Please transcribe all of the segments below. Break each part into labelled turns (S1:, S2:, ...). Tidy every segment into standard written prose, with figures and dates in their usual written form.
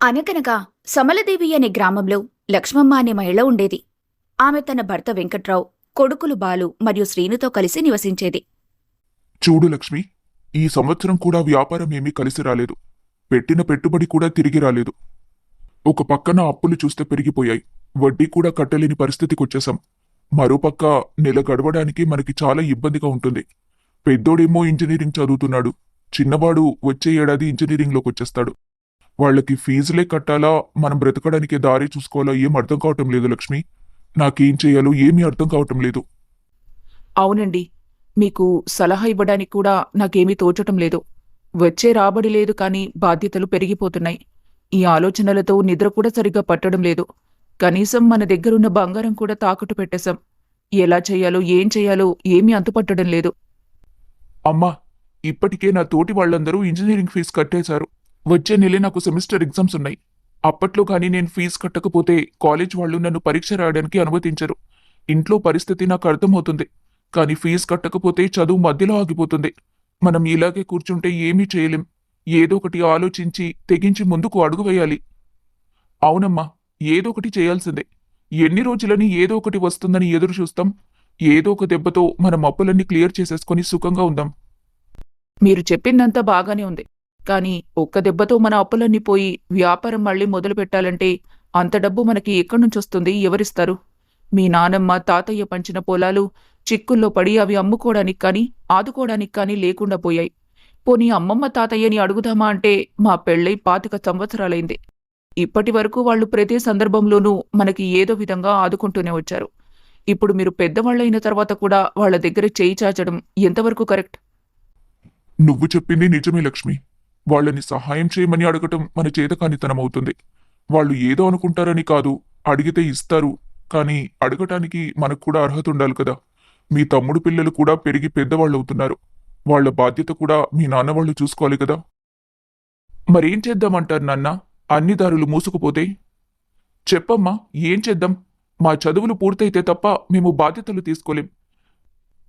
S1: అనగనగా సమలదేవి అనే గ్రామంలో లక్ష్మమ్మ అనే మహిళ ఉండేది. ఆమె తన భర్త వెంకట్రావు, కొడుకులు బాలు మరియు శ్రీనుతో కలిసి నివసించేది.
S2: చూడు లక్ష్మి, ఈ సంవత్సరం కూడా వ్యాపారం ఏమీ కలిసి రాలేదు. పెట్టిన పెట్టుబడి కూడా తిరిగి రాలేదు. ఒక పక్కన అప్పులు చూస్తే పెరిగిపోయాయి. వడ్డీ కూడా కట్టలేని పరిస్థితికొచ్చేశాం. మరోపక్క నెల గడవడానికి మనకి చాలా ఇబ్బందిగా ఉంటుంది. పెద్దోడేమో ఇంజనీరింగ్ చదువుతున్నాడు. చిన్నవాడు వచ్చే ఏడాది ఇంజనీరింగ్లోకి వచ్చేస్తాడు. వాళ్ళకి ఫీజులే కట్టాలా, మనం బ్రతకడానికి దారి చూసుకోవాలా ఏం అర్థం కావటం లేదు లక్ష్మి. నాకేం చేయాలో ఏమీ అర్థం కావటం లేదు.
S3: అవునండి. మీకు సలహా ఇవ్వడానికి కూడా నాకేమీ తోచటం లేదు. వచ్చే రాబడి లేదు కానీ బాధ్యతలు పెరిగిపోతున్నాయి. ఈ ఆలోచనలతో నిద్ర కూడా సరిగ్గా పట్టడం లేదు. కనీసం మన దగ్గరున్న బంగారం కూడా తాకట్టు పెట్టేశాం. ఎలా చెయ్యాలో ఏం చెయ్యాలో ఏమీ అంతుపట్టడం లేదు.
S2: అమ్మా, ఇప్పటికే నా తోటి వాళ్ళందరూ ఇంజనీరింగ్ ఫీజు కట్టేశారు. వచ్చే నెలే నాకు సెమిస్టర్ ఎగ్జామ్స్ ఉన్నాయి. అప్పట్లో కానీ నేను ఫీజు కట్టకపోతే కాలేజ్ వాళ్ళు నన్ను పరీక్ష రాయడానికి అనుమతించరు. ఇంట్లో పరిస్థితి నాకు అర్థమవుతుంది. కానీ ఫీజు కట్టకపోతే చదువు మధ్యలో ఆగిపోతుంది. మనం ఇలాగే కూర్చుంటే ఏమీ చేయలేం. ఏదో ఒకటి ఆలోచించి తెగించి ముందుకు అడుగు వేయాలి. అవునమ్మా, ఏదో ఒకటి చేయాల్సిందే. ఎన్ని రోజులని ఏదో ఒకటి వస్తుందని ఎదురు చూస్తాం? ఏదో ఒక దెబ్బతో మనం అప్పులన్నీ క్లియర్ చేసేసుకొని సుఖంగా ఉందాం.
S3: మీరు చెప్పిందంతా బాగానే ఉంది. కానీ ఒక్క దెబ్బతో మన అప్పులన్నీ పోయి వ్యాపారం మళ్ళీ మొదలు పెట్టాలంటే అంత డబ్బు మనకి ఎక్కడి నుంచొస్తుంది? ఎవరిస్తారు? మీ నానమ్మ తాతయ్య పంచిన పొలాలు చిక్కుల్లో పడి అవి అమ్ముకోవడానికి కానీ ఆదుకోవడానికి కానీ లేకుండా పోయాయి. పోనీ అమ్మమ్మ తాతయ్యని అడుగుదామా అంటే మా పెళ్ళై 25 సంవత్సరాలైంది. ఇప్పటి వరకు వాళ్ళు ప్రతి సందర్భంలోనూ మనకి ఏదో విధంగా ఆదుకుంటూనే వచ్చారు. ఇప్పుడు మీరు పెద్దవాళ్ళైన తర్వాత కూడా వాళ్ళ దగ్గర చేయి చాచడం ఎంతవరకు కరెక్ట్?
S2: నువ్వు చెప్పింది నిజమే లక్ష్మి. వాళ్ళని సహాయం చేయమని అడగటం మన చేతకానితనమవుతుంది. వాళ్ళు ఏదో అనుకుంటారని కాదు, అడిగితే ఇస్తారు. కానీ అడగటానికి మనకు కూడా అర్హత ఉండాలి కదా. మీ తమ్ముడు పిల్లలు కూడా పెరిగి పెద్దవాళ్ళు అవుతున్నారు. వాళ్ళ బాధ్యత కూడా మీ నాన్నవాళ్ళు చూసుకోవాలి కదా. మరేం చేద్దామంటారు నాన్న? అన్ని దారులు మూసుకుపోతే చెప్పమ్మా, ఏం చేద్దాం? మా చదువులు పూర్తయితే తప్ప మేము బాధ్యతలు తీసుకోలేం.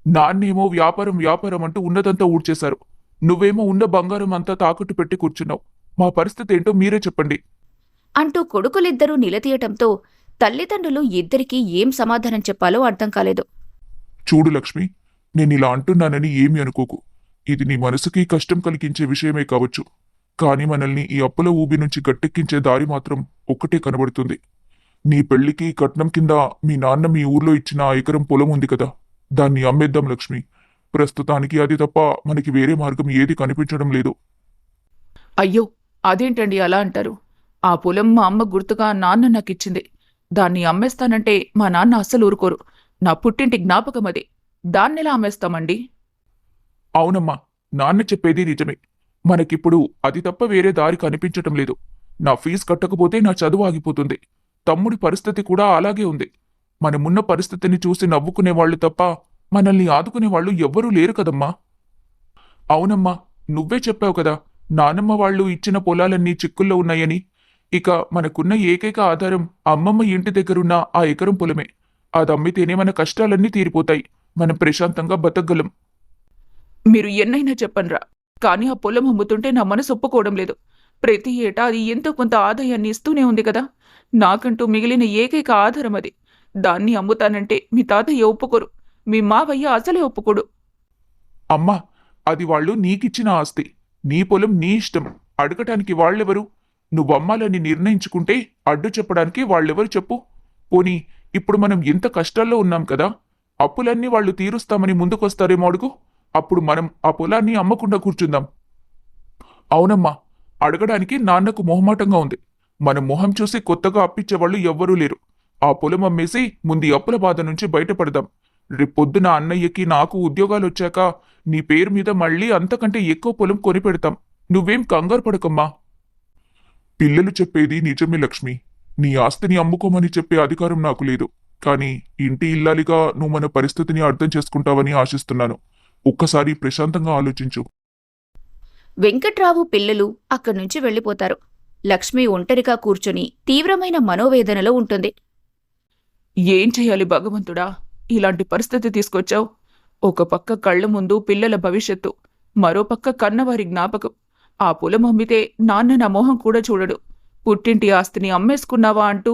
S2: నాన్నేమో వ్యాపారం వ్యాపారం అంటూ ఉన్నదంతా ఊడ్చేశారు. నువ్వేమో ఉన్న బంగారం అంతా తాకట్టు పెట్టి కూర్చున్నావు. మా పరిస్థితి ఏంటో మీరే చెప్పండి
S1: అంటూ కొడుకులిద్దరూ నిలదీయటంతో తల్లిదండ్రులు ఇద్దరికీ ఏం సమాధానం చెప్పాలో అర్థం కాలేదు.
S2: చూడు లక్ష్మి, నేనిలా అంటున్నానని ఏమీ అనుకోకు. ఇది నీ మనసుకి కష్టం కలిగించే విషయమే కావచ్చు. కానీ మనల్ని ఈ అప్పుల ఊబి నుంచి గట్టెక్కించే దారి మాత్రం ఒక్కటే కనబడుతుంది. నీ పెళ్లికి కట్నం కింద మీ నాన్న మీ ఊర్లో ఇచ్చిన ఆ ఎకరం పొలం ఉంది కదా, దాన్ని అమ్మేద్దాం లక్ష్మి. ప్రస్తుతానికి అది తప్ప మనకి వేరే మార్గం ఏది కనిపించడం లేదు.
S3: అయ్యో, అదేంటండి అలా అంటారు? ఆ పొలం మా అమ్మ గుర్తుగా నాన్న నాకిచ్చింది. దాన్ని అమ్మేస్తానంటే మా నాన్న అస్సలు ఊరుకోరు. నా పుట్టింటి జ్ఞాపకం అది. దాన్నెలా అమ్మేస్తామండి?
S2: అవునమ్మా, నాన్న చెప్పేది నిజమే. మనకిప్పుడు అది తప్ప వేరే దారి కనిపించటం లేదు. నా ఫీజు కట్టకపోతే నా చదువు ఆగిపోతుంది. తమ్ముడి పరిస్థితి కూడా అలాగే ఉంది. మనమున్న పరిస్థితిని చూసి నవ్వుకునేవాళ్లు తప్ప మనల్ని ఆదుకునేవాళ్లు ఎవ్వరూ లేరు కదమ్మా. అవునమ్మా, నువ్వే చెప్పావు కదా, నానమ్మ వాళ్ళు ఇచ్చిన పొలాలన్నీ చిక్కుల్లో ఉన్నాయని. ఇక మనకున్న ఏకైక ఆధారం అమ్మమ్మ ఇంటి దగ్గరున్న ఆ ఎకరం పొలమే. అదమ్మితేనే మన కష్టాలన్నీ తీరిపోతాయి. మనం ప్రశాంతంగా బతకగలం.
S3: మీరు ఎన్నైనా చెప్పండ్రా, కానీ ఆ పొలం అమ్ముతుంటే నా మనసు ఒప్పుకోవడం లేదు. ప్రతి ఏటా అది ఎంతో కొంత ఆదాయాన్ని ఇస్తూనే ఉంది కదా. నాకంటూ మిగిలిన ఏకైక ఆధారం అది. దాన్ని అమ్ముతానంటే మీ తాతయ్య ఒప్పుకోరు. మీ మావయ్య అసలే ఒప్పుకోడు.
S2: అమ్మా, అది వాళ్ళు నీకిచ్చిన ఆస్తి. నీ పొలం నీ ఇష్టం. అడగటానికి వాళ్ళెవరు? నువ్వమ్మాలని నిర్ణయించుకుంటే అడ్డు చెప్పడానికి వాళ్ళెవరు చెప్పు? పోనీ ఇప్పుడు మనం ఎంత కష్టాల్లో ఉన్నాం కదా, అప్పులన్నీ వాళ్ళు తీరుస్తామని ముందుకొస్తారేమో అడుగు. అప్పుడు మనం ఆ పొలాన్ని అమ్మకుండా కూర్చుందాం. అవునమ్మా, అడగడానికి నాన్నకు మొహమాటంగా ఉంది. మన మొహం చూసి కొత్తగా అప్పిచ్చేవాళ్ళు ఎవ్వరూ లేరు. ఆ పొలం అమ్మేసి ముందు అప్పుల బాధ నుంచి బయటపడదాం. రేపొద్దున అన్నయ్యకి నాకు ఉద్యోగాలొచ్చాక నీ పేరు మీద మళ్ళీ అంతకంటే ఎక్కువ పొలం కొనిపెడతాం. నువ్వేం కంగారు పడకమ్మా. పిల్లలు చెప్పేది నిజమే లక్ష్మి. నీ ఆస్తిని అమ్ముకోమని చెప్పే అధికారం నాకు లేదు. కానీ ఇంటి ఇల్లాలిగా నువ్వు మన పరిస్థితిని అర్థం చేసుకుంటావని ఆశిస్తున్నాను. ఒక్కసారి ప్రశాంతంగా ఆలోచించు.
S1: వెంకట్రావు పిల్లలు అక్కడ్నుంచి వెళ్ళిపోతారు. లక్ష్మి ఒంటరిగా కూర్చుని తీవ్రమైన మనోవేదనలో ఉంటుంది.
S3: ఏం చెయ్యాలి భగవంతుడా? ఇలాంటి పరిస్థితి తీసుకొచ్చావు. ఒక పక్క కళ్ళ ముందు పిల్లల భవిష్యత్తు, మరోపక్క కన్నవారి జ్ఞాపకం. ఆ పొలం అమ్మితే నాన్న నా మొహం కూడా చూడడు. పుట్టింటి ఆస్తిని అమ్మేసుకున్నావా అంటూ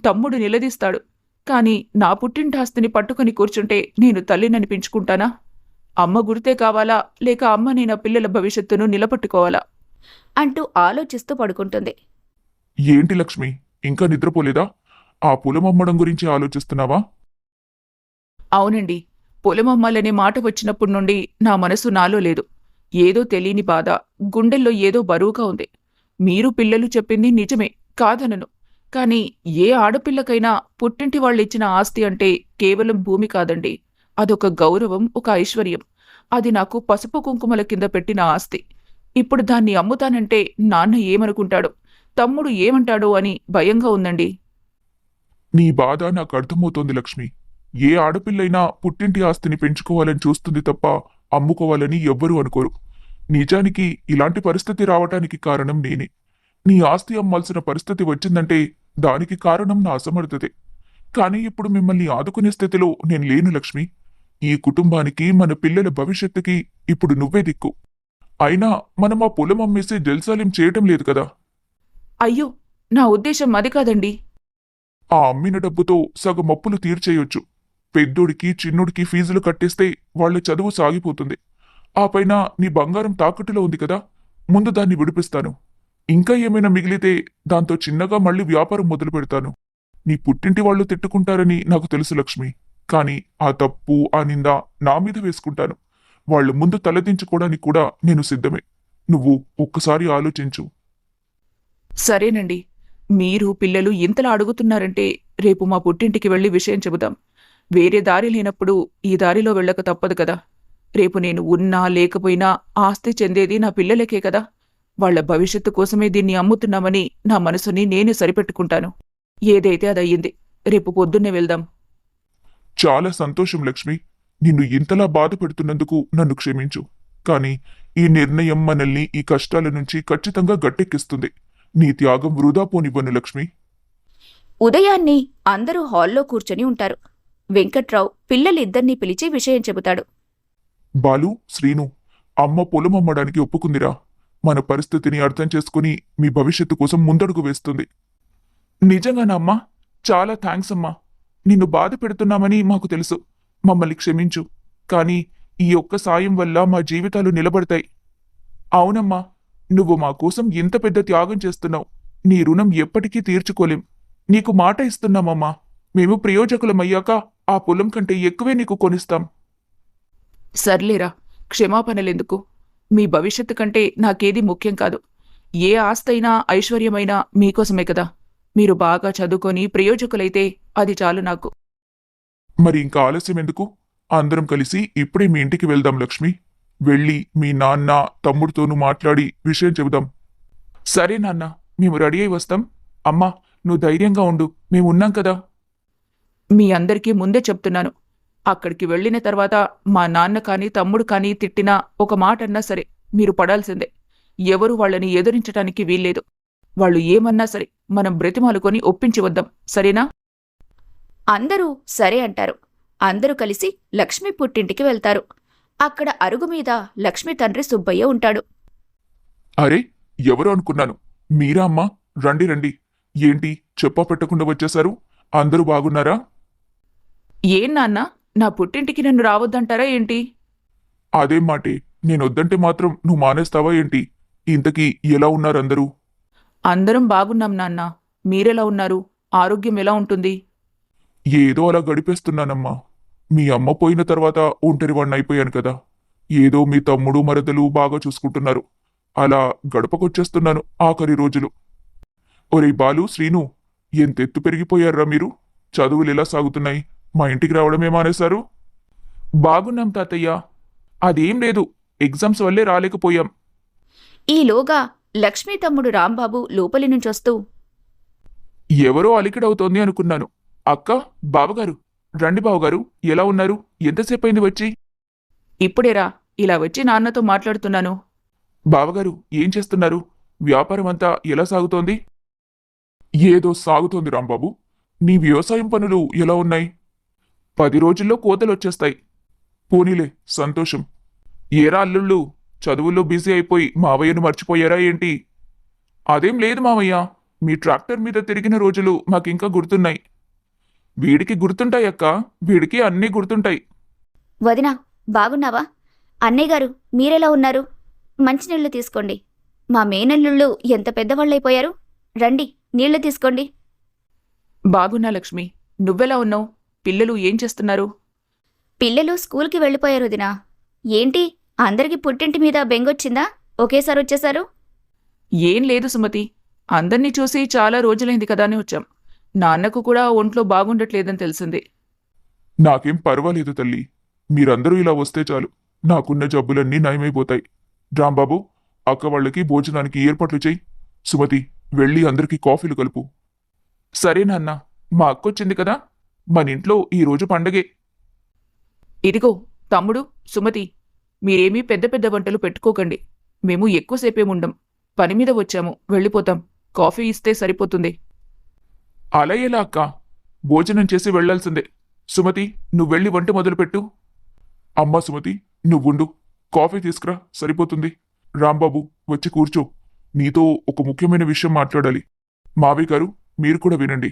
S3: తమ్ముడు నిలదీస్తాడు. కాని నా పుట్టింటి ఆస్తిని పట్టుకుని కూర్చుంటే నేను తల్లిననిపించుకుంటానా? అమ్మ గుర్తే కావాలా, లేక అమ్మ నేను నా పిల్లల భవిష్యత్తును నిలబట్టుకోవాలా?
S1: అంటూ ఆలోచిస్తూ పడుకుంటుంది.
S2: ఏంటి లక్ష్మి, ఇంకా నిద్రపోలేదా? ఆ పొలం అమ్మడం గురించి ఆలోచిస్తున్నావా?
S3: అవునండి, పొలమమ్మాలనే మాట వచ్చినప్పటి నుండి నా మనసు నాలో లేదు. ఏదో తెలియని బాధ, గుండెల్లో ఏదో బరువుగా ఉంది. మీరు పిల్లలు చెప్పింది నిజమే, కాదనను. కాని ఏ ఆడపిల్లకైనా పుట్టింటి వాళ్ళిచ్చిన ఆస్తి అంటే కేవలం భూమి కాదండి. అదొక గౌరవం, ఒక ఐశ్వర్యం. అది నాకు పసుపు కుంకుమల కింద పెట్టిన ఆస్తి. ఇప్పుడు దాన్ని అమ్ముతానంటే నాన్న ఏమనుకుంటాడో, తమ్ముడు ఏమంటాడో అని భయంగా ఉందండి.
S2: నీ బాధ నాకు అర్థమవుతోంది లక్ష్మి. ఏ ఆడపిల్లైనా పుట్టింటి ఆస్తిని పెంచుకోవాలని చూస్తుంది తప్ప అమ్ముకోవాలని ఎవ్వరూ అనుకోరు. నిజానికి ఇలాంటి పరిస్థితి రావటానికి కారణం నేనే. నీ ఆస్తి అమ్మాల్సిన పరిస్థితి వచ్చిందంటే దానికి కారణం నా అసమర్థతే. కానీ ఇప్పుడు మిమ్మల్ని ఆదుకునే స్థితిలో నేను లేను లక్ష్మి. ఈ కుటుంబానికి, మన పిల్లల భవిష్యత్తుకి ఇప్పుడు నువ్వే దిక్కు. అయినా మనం ఆ పొలం అమ్మేసి జల్సాలేం చేయటం లేదు కదా.
S3: అయ్యో, నా ఉద్దేశం అది కాదండి.
S2: ఆ అమ్మిన డబ్బుతో సగం అప్పులు తీర్చేయొచ్చు. పెద్దోడికి చిన్నోడికి ఫీజులు కట్టేస్తే వాళ్ళ చదువు సాగిపోతుంది. ఆ పైన నీ బంగారం తాకట్టులో ఉంది కదా, ముందు దాన్ని విడిపిస్తాను. ఇంకా ఏమైనా మిగిలితే దాంతో చిన్నగా మళ్ళీ వ్యాపారం మొదలు పెడతాను. నీ పుట్టింటి వాళ్ళు తిట్టుకుంటారని నాకు తెలుసు లక్ష్మి. కానీ ఆ తప్పు, ఆ నింద నా మీద వేసుకుంటాను. వాళ్ళ ముందు తలదించుకోవడానికి కూడా నేను సిద్ధమే. నువ్వు ఒక్కసారి ఆలోచించు.
S3: సరేనండి, మీరు పిల్లలు ఇంతలా అడుగుతున్నారంటే రేపు మా పుట్టింటికి వెళ్లి విషయం చెబుదాం. వేరే దారి లేనప్పుడు ఈ దారిలో వెళ్ళక తప్పదు కదా. రేపు నేను ఉన్నా లేకపోయినా ఆస్తి చెందేది నా పిల్లలకే కదా. వాళ్ల భవిష్యత్తు కోసమే దీన్ని అమ్ముతున్నామని నా మనసుని నేనే సరిపెట్టుకుంటాను. ఏదైతే అదయ్యింది. రేపు పొద్దున్నే వెళ్దాం.
S2: చాలా సంతోషం లక్ష్మి. నిన్ను ఇంతలా బాధ పెడుతున్నందుకు నన్ను క్షమించు. కానీ ఈ నిర్ణయం మనల్ని ఈ కష్టాల నుంచి ఖచ్చితంగా గట్టెక్కిస్తుంది. నీ త్యాగం వృధా పోనివ్వను లక్ష్మి.
S1: ఉదయాన్నే అందరూ హాల్లో కూర్చొని ఉంటారు. వెంకట్రావు పిల్లలిద్దర్నీ పిలిచి విషయం చెబుతాడు.
S2: బాలు, శ్రీను, అమ్మ పొలం అమ్మడానికి ఒప్పుకుందిరా. మన పరిస్థితిని అర్థం చేసుకుని మీ భవిష్యత్తు కోసం ముందడుగు వేస్తుంది. నిజంగానా అమ్మా? చాలా థ్యాంక్స్ అమ్మా. నిన్ను బాధ పెడుతున్నామని మాకు తెలుసు. మమ్మల్ని క్షమించు. కానీ ఈ ఒక్క సాయం వల్ల మా జీవితాలు నిలబడతాయి. అవునమ్మా, నువ్వు మా కోసం ఇంత పెద్ద త్యాగం చేస్తున్నావు. నీ రుణం ఎప్పటికీ తీర్చుకోలేం. నీకు మాట ఇస్తున్నామమ్మా. మేము ప్రయోజకులమయ్యాక ఆ పొలం కంటే ఎక్కువే నీకు కొనిస్తాం.
S3: సర్లేరా, క్షమాపణలెందుకు? మీ భవిష్యత్తు కంటే నాకేది ముఖ్యం కాదు. ఏ ఆస్తైనా ఐశ్వర్యమైనా మీకోసమే కదా. మీరు బాగా చదువుకొని ప్రయోజకులైతే అది చాలు నాకు.
S2: మరి ఇంకా ఆలస్యం ఎందుకు? అందరం కలిసి ఇప్పుడే మీ ఇంటికి వెళ్దాం లక్ష్మి. వెళ్ళి మీ నాన్న, తమ్ముడితోనూ మాట్లాడి విషయం చెబుదాం. సరే నాన్న, మేము రెడీ అయి వస్తాం. అమ్మా, నువ్వు ధైర్యంగా ఉండు, మేమున్నాం కదా.
S3: మీ అందరికీ ముందే చెప్తున్నాను. అక్కడికి వెళ్ళిన తర్వాత మా నాన్న కాని తమ్ముడు కాని తిట్టినా ఒక మాటన్నా సరే మీరు పడాల్సిందే. ఎవరు వాళ్ళని ఎదురించటానికి వీల్లేదు. వాళ్ళు ఏమన్నా సరే మనం బ్రతిమాలుకొని ఒప్పించి వద్దాం, సరేనా?
S1: అందరూ సరే అంటారు. అందరూ కలిసి లక్ష్మి పుట్టింటికి వెళ్తారు. అక్కడ అరుగుమీద లక్ష్మి తండ్రి సుబ్బయ్య ఉంటాడు.
S2: అరే, ఎవరు అనుకున్నాను. మీరా అమ్మా? రండి రండి. ఏంటి చెప్పా పెట్టకుండా వచ్చేశారు? అందరూ బాగున్నారా?
S3: ఏం నాన్నా, నా పుట్టింటికి నన్ను రావద్దంటారా ఏంటి?
S2: అదేం మాటే. నేనొద్దంటే మాత్రం నువ్వు మానేస్తావా ఏంటి? ఇంతకీ ఎలా ఉన్నారందరూ?
S3: అందరం బాగున్నాం నాన్న. మీరెలా ఉన్నారు? ఆరోగ్యం ఎలా ఉంటుంది?
S2: ఏదో అలా గడిపేస్తున్నానమ్మా. మీ అమ్మ పోయిన తర్వాత ఒంటరివాణ్ణి అయిపోయాను కదా. ఏదో మీ తమ్ముడు, మరదలు బాగా చూసుకుంటున్నారు. అలా గడపకొచ్చేస్తున్నాను ఆఖరి రోజులు. ఒరే బాలు, శ్రీను, ఎంతెత్తు పెరిగిపోయారా మీరు? చదువులు ఎలా సాగుతున్నాయి? మా ఇంటికి రావడమే మానేశారు? బాగున్నాం తాతయ్య. అదేం లేదు, ఎగ్జామ్స్ వల్లే రాలేకపోయాం.
S1: ఈలోగా లక్ష్మీ తమ్ముడు రాంబాబు లోపలి నుంచొస్తూ,
S2: ఎవరో అలికిడవుతోంది అనుకున్నాను. అక్క, బావగారు, రండి బావగారు, ఎలా ఉన్నారు? ఎంతసేపైంది వచ్చి?
S3: ఇప్పుడేరా, ఇలా వచ్చి నాన్నతో మాట్లాడుతున్నాను.
S2: బావగారు, ఏం చేస్తున్నారు? వ్యాపారం అంతా ఎలా సాగుతోంది? ఏదో సాగుతోంది రాంబాబు. నీ వ్యవసాయం పనులు ఎలా ఉన్నాయి? 10 రోజుల్లో కోతలొచ్చేస్తాయి. పోనీలే, సంతోషం. ఏరా అల్లుళ్ళు, చదువుల్లో బిజీ అయిపోయి మావయ్యను మర్చిపోయారా ఏంటి? అదేం లేదు మావయ్య, మీ ట్రాక్టర్ మీద తిరిగిన రోజులు మాకింకా గుర్తున్నాయి. వీడికి గుర్తుంటాయి అక్క, వీడికి అన్నీ గుర్తుంటాయి.
S1: వదినా, బాగున్నావా? అన్నయ్య గారు, మీరెలా ఉన్నారు? మంచినీళ్లు తీసుకోండి. మా మేనల్లుళ్ళు ఎంత పెద్దవాళ్ళైపోయారు. రండి, నీళ్లు తీసుకోండి.
S3: బాగున్నా లక్ష్మి. నువ్వెలా ఉన్నావు? పిల్లలు ఏం చేస్తున్నారు?
S1: పిల్లలు స్కూల్కి వెళ్ళిపోయారు వదినా. ఏంటి, అందరికి పుట్టింటి మీద బెంగొచ్చిందా? ఒకేసారి వచ్చేశారు?
S3: ఏం లేదు సుమతి. అందర్నీ చూసి చాలా రోజులైంది కదా అని వచ్చాం. నాన్నకు కూడా ఒంట్లో బాగుండట్లేదని తెలిసింది.
S2: నాకేం పర్వాలేదు తల్లి. మీరందరూ ఇలా వస్తే చాలు, నాకున్న జబ్బులన్నీ నయమైపోతాయి. రాంబాబు, అక్క వాళ్ళకి భోజనానికి ఏర్పాట్లు చెయ్యి. సుమతి, వెళ్ళి అందరికీ కాఫీలు కలుపు. సరే నాన్న, మా అక్కొచ్చింది కదా, మనింట్లో ఈరోజు పండగే.
S3: ఇదిగో తమ్ముడు, సుమతి, మీరేమీ పెద్ద పెద్ద వంటలు పెట్టుకోకండి. మేము ఎక్కువసేపేముండం. పనిమీద వచ్చాము, వెళ్ళిపోతాం. కాఫీ ఇస్తే సరిపోతుంది.
S2: అలా ఎలా అక్క? భోజనం చేసి వెళ్లాల్సిందే. సుమతి, నువ్వెళ్ళి వంట మొదలుపెట్టు. అమ్మా సుమతి, నువ్వుండు, కాఫీ తీసుకురా, సరిపోతుంది. రాంబాబు, వచ్చి కూర్చో. నీతో ఒక ముఖ్యమైన విషయం మాట్లాడాలి. మావయ్య గారు, మీరు కూడా వినండి.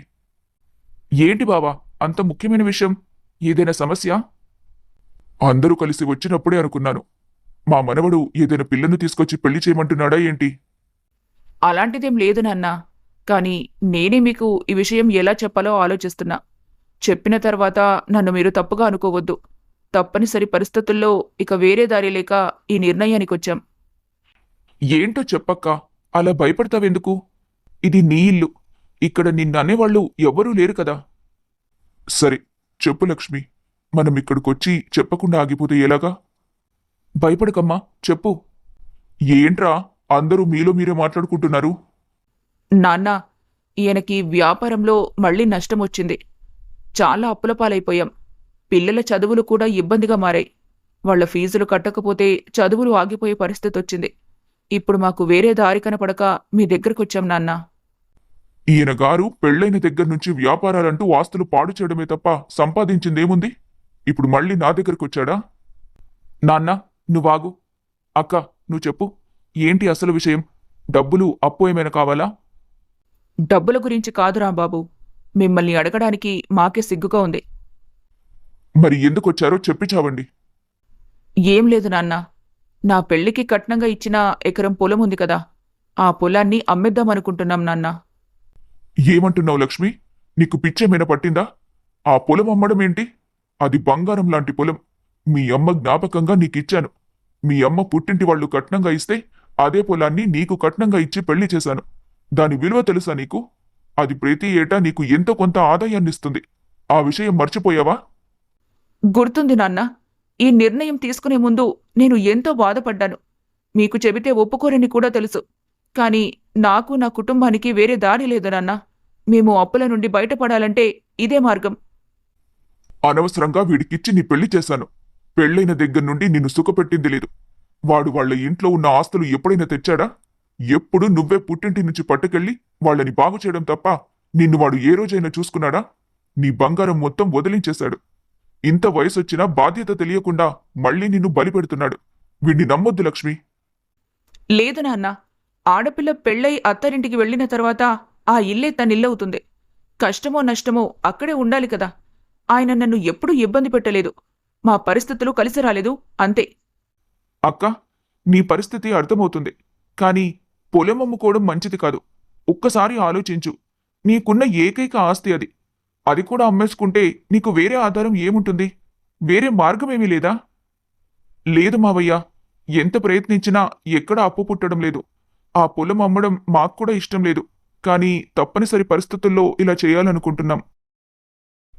S2: ఏంటి బావా అంత ముఖ్యమైన విషయం? ఏదైనా సమస్య? అందరూ కలిసి వచ్చినప్పుడే అనుకున్నాను, మా మనవడు ఏదైనా పిల్లను తీసుకొచ్చి పెళ్లి చేయమంటున్నాడా ఏంటి?
S3: అలాంటిదేం లేదు నాన్నా. కానీ నేనే మీకు ఈ విషయం ఎలా చెప్పాలో ఆలోచిస్తున్నా. చెప్పిన తర్వాత నన్ను మీరు తప్పుగా అనుకోవద్దు. తప్పనిసరి పరిస్థితుల్లో ఇక వేరే దారి లేక ఈ నిర్ణయానికొచ్చాం.
S2: ఏంటో చెప్పక్క, అలా భయపడతావెందుకు? ఇది నీ ఇల్లు. ఇక్కడ నిన్ననేవాళ్ళు ఎవ్వరూ లేరు కదా. సరే చెప్పు లక్ష్మి, మనం ఇక్కడికొచ్చి చెప్పకుండా ఆగిపోతే ఎలాగా? భయపడకమ్మా, చెప్పు. ఏంట్రా అందరూ మీలో మీరే మాట్లాడుకుంటున్నారు?
S3: నాన్న, ఈయనకి వ్యాపారంలో మళ్ళీ నష్టం వచ్చింది. చాలా అప్పుల పాలైపోయాం. పిల్లల చదువులు కూడా ఇబ్బందిగా మారాయి. వాళ్ల ఫీజులు కట్టకపోతే చదువులు ఆగిపోయే పరిస్థితి వచ్చింది. ఇప్పుడు మాకు వేరే దారి కనపడక మీ దగ్గరకొచ్చాం నాన్నా.
S2: ఈయన గారు పెళ్లైన దగ్గర నుంచి వ్యాపారాలంటూ ఆస్తులు పాడు చేయడమే తప్ప సంపాదించిందేముంది? ఇప్పుడు మళ్ళీ నా దగ్గరకొచ్చాడా? నాన్న, నువ్వాగు. అక్క, నువ్వు చెప్పు. ఏంటి అసలు విషయం? డబ్బులు అప్పు ఏమైనా కావాలా?
S3: డబ్బుల గురించి కాదురా బాబు. మిమ్మల్ని అడగడానికి మాకే సిగ్గుగా ఉంది.
S2: మరి ఎందుకొచ్చారో చెప్పి చావండి.
S3: ఏం లేదు నాన్నా. నా పెళ్లికి కట్నంగా ఇచ్చిన ఎకరం పొలం ఉంది కదా, ఆ పొలాన్ని అమ్మేద్దామనుకుంటున్నాం నాన్నా.
S2: ఏమంటున్నావు లక్ష్మి? నీకు పిచ్చేమైనా పట్టిందా? ఆ పొలం అమ్మడం ఏంటి? అది బంగారం లాంటి పొలం. మీ అమ్మ జ్ఞాపకంగా నీకిచ్చాను. మీ అమ్మ పుట్టింటి వాళ్ళు కట్నంగా ఇస్తే అదే పొలాన్ని నీకు కట్నంగా ఇచ్చి పెళ్లి చేశాను. దాని విలువ తెలుసా నీకు? అది ప్రతి ఏటా నీకు ఎంతో కొంత ఆదాయాన్నిస్తుంది. ఆ విషయం మర్చిపోయావా?
S3: గుర్తుంది నాన్న. ఈ నిర్ణయం తీసుకునే ముందు నేను ఎంతో బాధపడ్డాను. మీకు చెబితే ఒప్పుకోరని కూడా తెలుసు. కాని నాకు నా కుటుంబానికి వేరే దారి లేదు నాన్న. మేము అప్పుల నుండి బయటపడాలంటే ఇదే మార్గం.
S2: అనవసరంగా వీడికిచ్చి నీ పెళ్లి చేశాను. పెళ్లైన దగ్గర నుండి నిన్ను సుఖపెట్టింది లేదు. వాడు వాళ్ల ఇంట్లో ఉన్న ఆస్తులు ఎప్పుడైనా తెచ్చాడా? ఎప్పుడు నువ్వే పుట్టింటి నుంచి పట్టుకెళ్ళి వాళ్ళని బాగు చేయడం తప్ప నిన్ను వాడు ఏ రోజైనా చూసుకున్నాడా? నీ బంగారం మొత్తం వదిలించేశాడు. ఇంత వయసొచ్చినా బాధ్యత తెలియకుండా మళ్ళీ నిన్ను బలిపెడుతున్నాడు. వీణ్ణి నమ్మొద్దు లక్ష్మి.
S3: లేదు నాన్న. ఆడపిల్ల పెళ్ళై అత్తారింటికి వెళ్లిన తర్వాత ఆ ఇల్లే తనిల్లవుతుంది. కష్టమో నష్టమో అక్కడే ఉండాలి కదా. ఆయన నన్ను ఎప్పుడూ ఇబ్బంది పెట్టలేదు. మా పరిస్థితులు కలిసి రాలేదు, అంతే.
S2: అక్క, నీ పరిస్థితి అర్థమవుతుంది. కాని పొలం అమ్ముకోవడం మంచిది కాదు. ఒక్కసారి ఆలోచించు. నీకున్న ఏకైక ఆస్తి అది. అది కూడా అమ్మేసుకుంటే నీకు వేరే ఆధారం ఏముంటుంది? వేరే మార్గమేమీ లేదా? లేదు మావయ్య, ఎంత ప్రయత్నించినా ఎక్కడా అప్పు పుట్టడం లేదు. ఆ పొలం అమ్మడం మాక్కూడా ఇష్టం లేదు. కానీ తప్పనిసరి పరిస్థితుల్లో ఇలా చేయాలనుకుంటున్నాం.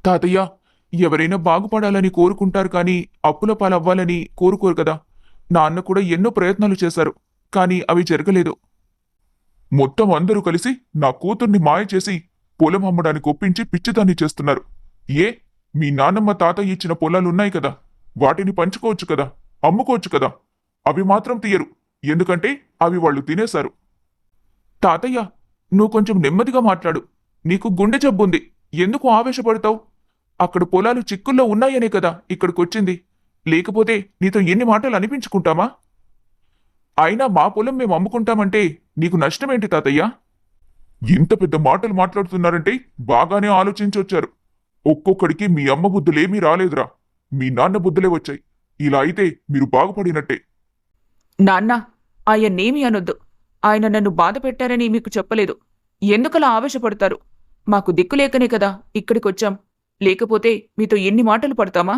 S2: తాతయ్య, ఎవరైనా బాగుపడాలని కోరుకుంటారు కానీ అప్పుల పాలవ్వాలని కోరుకోరు కదా. నాన్న కూడా ఎన్నో ప్రయత్నాలు చేశారు, కానీ అవి జరగలేదు. మొత్తం అందరూ కలిసి నా కూతుర్ని మాయ చేసి పొలం అమ్మడానికి ఒప్పించి పిచ్చిదాన్ని చేస్తున్నారు. ఏ, మీ నాన్నమ్మ తాతయ్య ఇచ్చిన పొలాలున్నాయి కదా, వాటిని పంచుకోవచ్చు కదా, అమ్ముకోవచ్చు కదా. అవి మాత్రం తీయరు, ఎందుకంటే అవి వాళ్ళు తినేశారు. తాతయ్య, నువ్వు కొంచెం నెమ్మదిగా మాట్లాడు. నీకు గుండె జబ్బుంది, ఎందుకు ఆవేశపడతావు? అక్కడ పొలాలు చిక్కుల్లో ఉన్నాయనే కదా ఇక్కడికొచ్చింది. లేకపోతే నీతో ఎన్ని మాటలు అనిపించుకుంటామా? అయినా మా పొలం మేము అమ్ముకుంటామంటే నీకు నష్టమేంటి తాతయ్య? ఇంత పెద్ద మాటలు మాట్లాడుతున్నారంటే బాగానే ఆలోచించొచ్చారు. ఒక్కొక్కడికి మీ అమ్మ బుద్ధులేమీ రాలేదురా, మీ నాన్న బుద్ధులే వచ్చాయి. ఇలా అయితే మీరు బాగుపడినట్టే.
S3: నాన్న, ఆయన్నేమీ అనొద్దు. ఆయన నన్ను బాధ పెట్టారని మీకు చెప్పలేదు. ఎందుకలా ఆవేశపడతారు? మాకు దిక్కులేకనే కదా ఇక్కడికొచ్చాం. లేకపోతే మీతో ఎన్ని మాటలు పడతామా?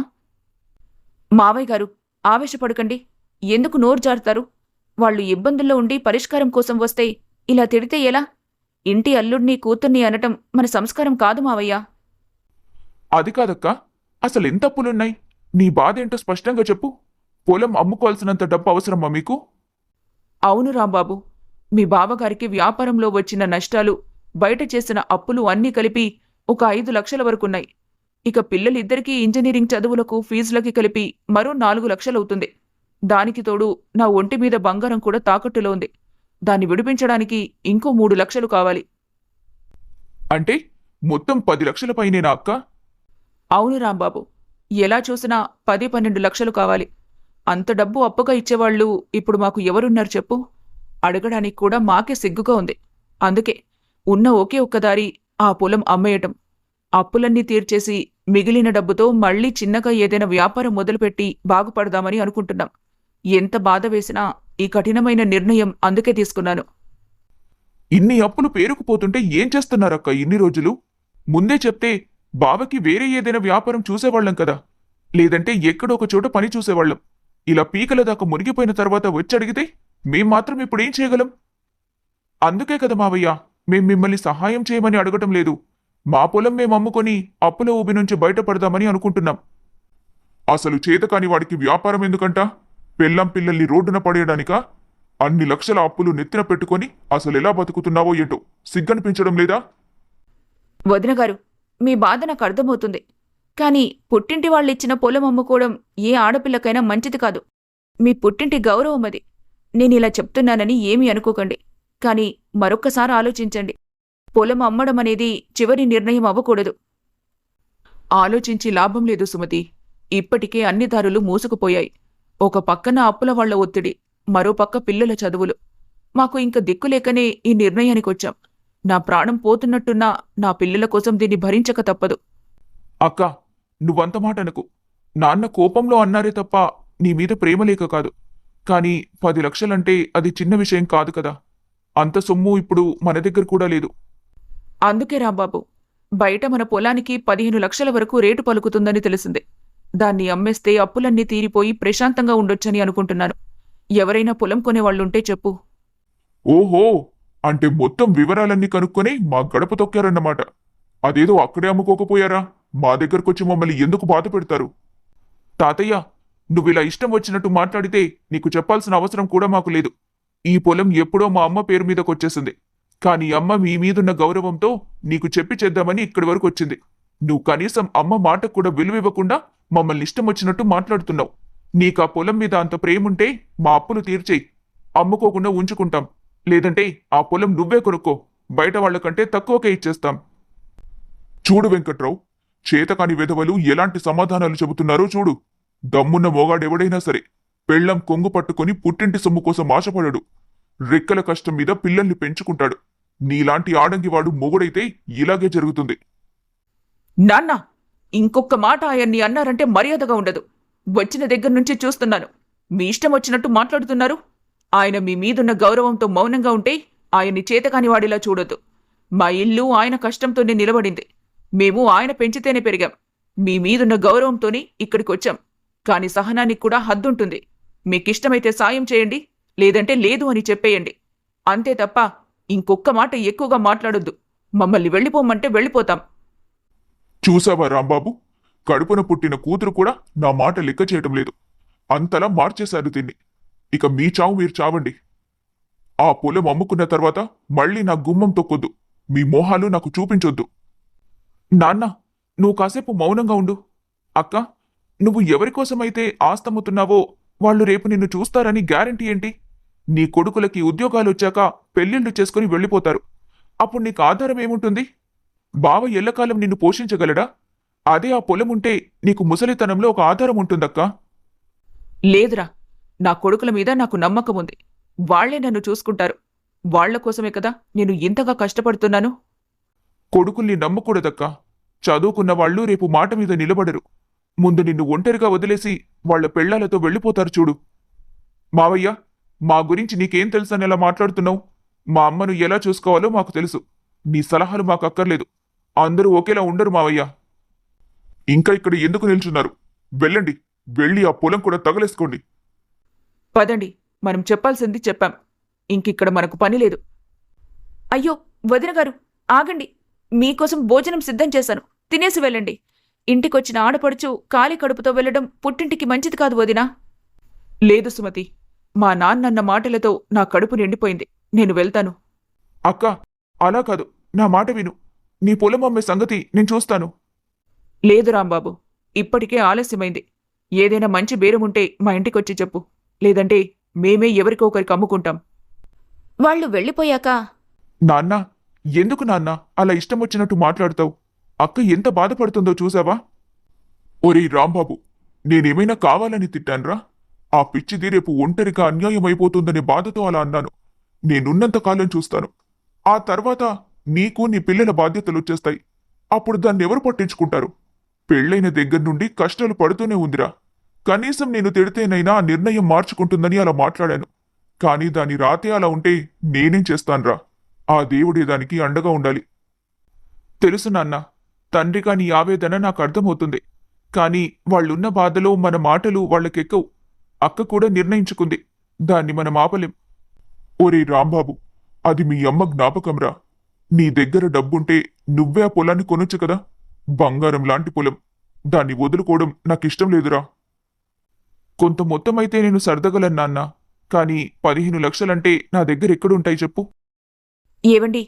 S3: మావయ్య గారు, ఆవేశపడకండి. ఎందుకు నోరు జారుతారు? వాళ్ళు ఇబ్బందుల్లో ఉండి పరిష్కారం కోసం వస్తే ఇలా తిడితే ఎలా? ఇంటి అల్లుడిని కూతుర్ని అనటం మన సంస్కారం కాదు మావయ్య.
S2: అది కాదక్కా, అసలెంత అప్పులున్నాయి? నీ బాధేంటో స్పష్టంగా చెప్పు. పొలం అమ్ముకోవాల్సినంత డబ్బు అవసరమా మీకు?
S3: అవును రాంబాబు, మీ బావగారికి వ్యాపారంలో వచ్చిన నష్టాలు, బయట చేసిన అప్పులు అన్నీ కలిపి ఒక 5 లక్షల వరకున్నాయి. ఇక పిల్లలిద్దరికీ ఇంజనీరింగ్ చదువులకు ఫీజులకి కలిపి మరో 4 లక్షలవుతుంది. దానికి తోడు నా ఒంటి మీద బంగారం కూడా తాకట్టులో ఉంది. దాన్ని విడిపించడానికి ఇంకో 3 లక్షలు కావాలి.
S2: అంటే మొత్తం 10 లక్షల పైనేనా అక్క?
S3: అవును రాంబాబు, ఎలా చూసినా 10-12 లక్షలు కావాలి. అంత డబ్బు అప్పుగా ఇచ్చేవాళ్ళు ఇప్పుడు మాకు ఎవరున్నారు చెప్పు? అడగడానికి కూడా మాకే సిగ్గుగా ఉంది. అందుకే ఉన్న ఒకే ఒక్క దారి ఆ పొలం అమ్మేయటం. అప్పులన్నీ తీర్చేసి మిగిలిన డబ్బుతో మళ్లీ చిన్నగా ఏదైనా వ్యాపారం మొదలుపెట్టి బాగుపడదామని అనుకుంటున్నాం. ఎంత బాధ వేసినా ఈ కఠినమైన నిర్ణయం అందుకే తీసుకున్నాను.
S2: ఇన్ని అప్పులు పేరుకుపోతుంటే ఏం చేస్తున్నారక్క ఇన్ని రోజులు? ముందే చెప్తే బావకి వేరే ఏదైనా వ్యాపారం చూసేవాళ్లం కదా, లేదంటే ఎక్కడో ఒక చోట పని చూసేవాళ్లం. ఇలా పీకల దాకా మునిగిపోయిన తర్వాత వచ్చి అడిగితే మేం మాత్రం ఇప్పుడేం చేయగలం? అందుకే కదా మావయ్య, మేం మిమ్మల్ని సహాయం చేయమని అడగటం లేదు. మా పొలం మేము అమ్ముకొని అప్పుల ఊబి నుంచి బయటపడదామని అనుకుంటున్నాం. అసలు చేతకాని వాడికి వ్యాపారం ఎందుకంట? పెళ్ళం పిల్లల్ని రోడ్డున పడేయడానికా? అన్ని లక్షల అప్పులు నెత్తిన పెట్టుకొని అసలెలా బతుకుతున్నావో ఏంటో సిగ్గనిపించడం లేదా?
S3: వదినగారు, మీ బాధ నాకు అర్థమవుతుంది. కాని పుట్టింటి వాళ్ళిచ్చిన పొలం అమ్ముకోవడం ఏ ఆడపిల్లకైనా మంచిది కాదు. మీ పుట్టింటి గౌరవం అది. నేనిలా చెప్తున్నానని ఏమీ అనుకోకండి. కాని మరొక్కసారి ఆలోచించండి. పొలం అమ్మడం అనేది చివరి నిర్ణయం అవ్వకూడదు. ఆలోచించి లాభం లేదు సుమతి. ఇప్పటికే అన్ని దారులు మూసుకుపోయాయి. ఒక పక్కన అప్పుల వాళ్ల ఒత్తిడి, మరో పక్క పిల్లల చదువులు. మాకు ఇంక దిక్కులేకనే ఈ నిర్ణయానికొచ్చాం. నా ప్రాణం పోతున్నట్టున్నా నా పిల్లల కోసం దీన్ని భరించక తప్పదు.
S2: అక్క, నువ్వంత మాట అనకు. నాన్న కోపంలో అన్నారే తప్ప నీ మీద ప్రేమ లేక కాదు. కానీ 10 లక్షలంటే అది చిన్న విషయం కాదు కదా. అంత సొమ్ము ఇప్పుడు మన దగ్గర కూడా లేదు.
S3: అందుకే రాంబాబు, బయట మన పొలానికి 15 లక్షల వరకు రేటు పలుకుతుందని తెలిసింది. దాన్ని అమ్మేస్తే అప్పులన్నీ తీరిపోయి ప్రశాంతంగా ఉండొచ్చని అనుకుంటున్నాను. ఎవరైనా పొలం కొనేవాళ్లుంటే చెప్పు.
S2: ఓహో, అంటే మొత్తం వివరాలన్నీ కనుక్కొని మా గడప తొక్కారన్నమాట. అదేదో అక్కడే అమ్ముకోకపోయారా? మా దగ్గరకొచ్చి మమ్మల్ని ఎందుకు బాధ పెడతారు? తాతయ్య, నువ్విలా ఇష్టం వచ్చినట్టు మాట్లాడితే నీకు చెప్పాల్సిన అవసరం కూడా మాకు లేదు. ఈ పొలం ఎప్పుడో మా అమ్మ పేరు మీదకొచ్చేసింది. కానీ అమ్మ మీ మీదున్న గౌరవంతో నీకు చెప్పి చేద్దామని ఇక్కడి వరకు వచ్చింది. నువ్వు కనీసం అమ్మ మాటకు కూడా విలువివ్వకుండా మమ్మల్ని ఇష్టం వచ్చినట్టు మాట్లాడుతున్నావు. నీకా పొలం మీద అంత ప్రేముంటే మా అప్పులు తీర్చేయి. అమ్ముకోకుండా ఉంచుకుంటాం. లేదంటే ఆ పొలం నువ్వే కొనుక్కో. బయట వాళ్లకంటే తక్కువకే ఇచ్చేస్తాం. చూడు వెంకట్రావు, చేతకాని వెధవలు ఎలాంటి సమాధానాలు చెబుతున్నారో చూడు. దమ్మున్న మోగాడెవడైనా సరే పెళ్లం కొంగు పట్టుకుని పుట్టింటి సొమ్ము కోసం ఆశపడడు. రెక్కల కష్టం మీద పిల్లల్ని పెంచుకుంటాడు. నీలాంటి ఆడంగివాడు మొగుడైతే ఇలాగే జరుగుతుంది.
S3: నాన్న, ఇంకొక్క మాట ఆయన్ని అన్నారంటే మర్యాదగా ఉండదు. వచ్చిన దగ్గర నుంచి చూస్తున్నాను. మీ ఇష్టం వచ్చినట్టు మాట్లాడుతున్నారు. ఆయన మీ మీదున్న గౌరవంతో మౌనంగా ఉంటే ఆయన్ని చేతకాని వాడిలా చూడొద్దు. మా ఇల్లు ఆయన కష్టంతోనే నిలబడింది. మేము ఆయన పెంచితేనే పెరిగాం. మీ మీదున్న గౌరవంతోనే ఇక్కడికొచ్చాం. కాని సహనానికి కూడా హద్దుంటుంది. మీకిష్టమైతే సాయం చేయండి, లేదంటే లేదు అని చెప్పేయండి. అంతే తప్ప ఇంకొక్క మాట ఎక్కువగా మాట్లాడొద్దు. మమ్మల్ని వెళ్ళిపోమంటే వెళ్ళిపోతాం.
S2: చూసావా రాంబాబు, కడుపున పుట్టిన కూతురు కూడా నా మాట లెక్క చేయటం లేదు. అంతలా మార్చేశారు దీన్ని. ఇక మీ చావు మీరు చావండి. ఆ పొలం అమ్ముకున్న తర్వాత మళ్ళీ నా గుమ్మం తొక్కొద్దు. మీ మోహాలు నాకు చూపించొద్దు. నాన్న, నువ్వు కాసేపు మౌనంగా ఉండు. అక్క, నువ్వు ఎవరికోసమైతే ఆస్తమ్ముతున్నావో వాళ్ళు రేపు నిన్ను చూస్తారని గ్యారంటీ ఏంటి? నీ కొడుకులకి ఉద్యోగాలొచ్చాక పెళ్లిళ్లు చేసుకుని వెళ్ళిపోతారు. అప్పుడు నీకు ఆధారం ఏముంటుంది? బావ ఎల్లకాలం నిన్ను పోషించగలడా? అదే ఆ పొలముంటే నీకు ముసలితనంలో ఒక ఆధారం ఉంటుందక్కా.
S3: లేదురా, నా కొడుకుల మీద నాకు నమ్మకం ఉంది. వాళ్లే నన్ను చూసుకుంటారు. వాళ్ల కోసమే కదా నేను ఇంతగా కష్టపడుతున్నాను.
S2: కొడుకుల్ని నమ్మకూడదక్కా. చదువుకున్న వాళ్ళు రేపు మాట మీద నిలబడరు. ముందు నిన్ను ఒంటరిగా వదిలేసి వాళ్ళ పెళ్లాలతో వెళ్ళిపోతారు చూడు. మావయ్య, మా గురించి నీకేం తెలుసని ఎలా మాట్లాడుతున్నావు? మా అమ్మను ఎలా చూసుకోవాలో మాకు తెలుసు. నీ సలహాలు మాకు అక్కర్లేదు. అందరూ ఒకేలా ఉండరు మావయ్య. ఇంకా ఇక్కడ ఎందుకు నిల్చున్నారు? వెళ్ళండి, వెళ్ళి ఆ పొలం కూడా తగలేసుకోండి.
S3: పదండి, మనం చెప్పాల్సింది చెప్పాం. ఇంకిక్కడ మనకు పని లేదు. అయ్యో వదిన గారు, ఆగండి. మీకోసం భోజనం సిద్ధం చేశాను, తినేసి వెళ్ళండి. ఇంటికొచ్చిన ఆడపడుచు ఖాళీ కడుపుతో వెళ్ళడం పుట్టింటికి మంచిది కాదు వదినా. లేదు సుమతి, మా నాన్నన్న మాటలతో నా కడుపు నిండిపోయింది. నేను వెళ్తాను.
S2: అక్క, అలా కాదు, నా మాట విను. నీ పొలం అమ్మే సంగతి నేను చూస్తాను.
S3: లేదు రాంబాబు, ఇప్పటికే ఆలస్యమైంది. ఏదైనా మంచి బేరముంటే మా ఇంటికొచ్చి చెప్పు. లేదంటే మేమే ఎవరికొకరికి అమ్ముకుంటాం.
S1: వాళ్ళు వెళ్ళిపోయాక,
S2: నాన్న, ఎందుకు నాన్న అలా ఇష్టం వచ్చినట్టు మాట్లాడతావు? అక్క ఎంత బాధపడుతుందో చూసావా? ఒరేయ్ రాంబాబు, నేనేమైనా కావాలని తిట్టాన్రా? ఆ పిచ్చిది రేపు ఒంటరిగా అన్యాయం అయిపోతుందనే బాధతో అలా అన్నాను. నేనున్నంత కాలం చూస్తాను. ఆ తర్వాత నీకు నీ పిల్లల బాధ్యతలు వచ్చేస్తాయి. అప్పుడు దాన్ని ఎవరు పట్టించుకుంటారు? పెళ్ళైన దగ్గర నుండి కష్టాలు పడుతూనే ఉందిరా. కనీసం నేను తిడితేనైనా ఆ నిర్ణయం మార్చుకుంటుందని అలా మాట్లాడాను. కానీ దాని రాతే అలా ఉంటే నేనేం చేస్తాన్రా? ఆ దేవుడే దానికి అండగా ఉండాలి. తెలుసు నాన్న, తండ్రిగా నీ ఆవేదన నాకు అర్థమవుతుంది. కానీ వాళ్ళున్న బాధలో మన మాటలు వాళ్ళకెక్కవు. అక్క కూడా నిర్ణయించుకుంది, దాన్ని మనం ఆపలేం. ఒరే రాంబాబు, అది మీ అమ్మ జ్ఞాపకంరా. నీ దగ్గర డబ్బుంటే నువ్వే ఆ పొలాన్ని కొనొచ్చు కదా. బంగారం లాంటి పొలం. దాన్ని వదులుకోవడం నాకిష్టం లేదురా. కొంత మొత్తం అయితే నేను సర్దగలను నాన్న. కానీ 15 లక్షలంటే నా దగ్గర ఎక్కడుంటాయి చెప్పు?
S3: ఏవండి,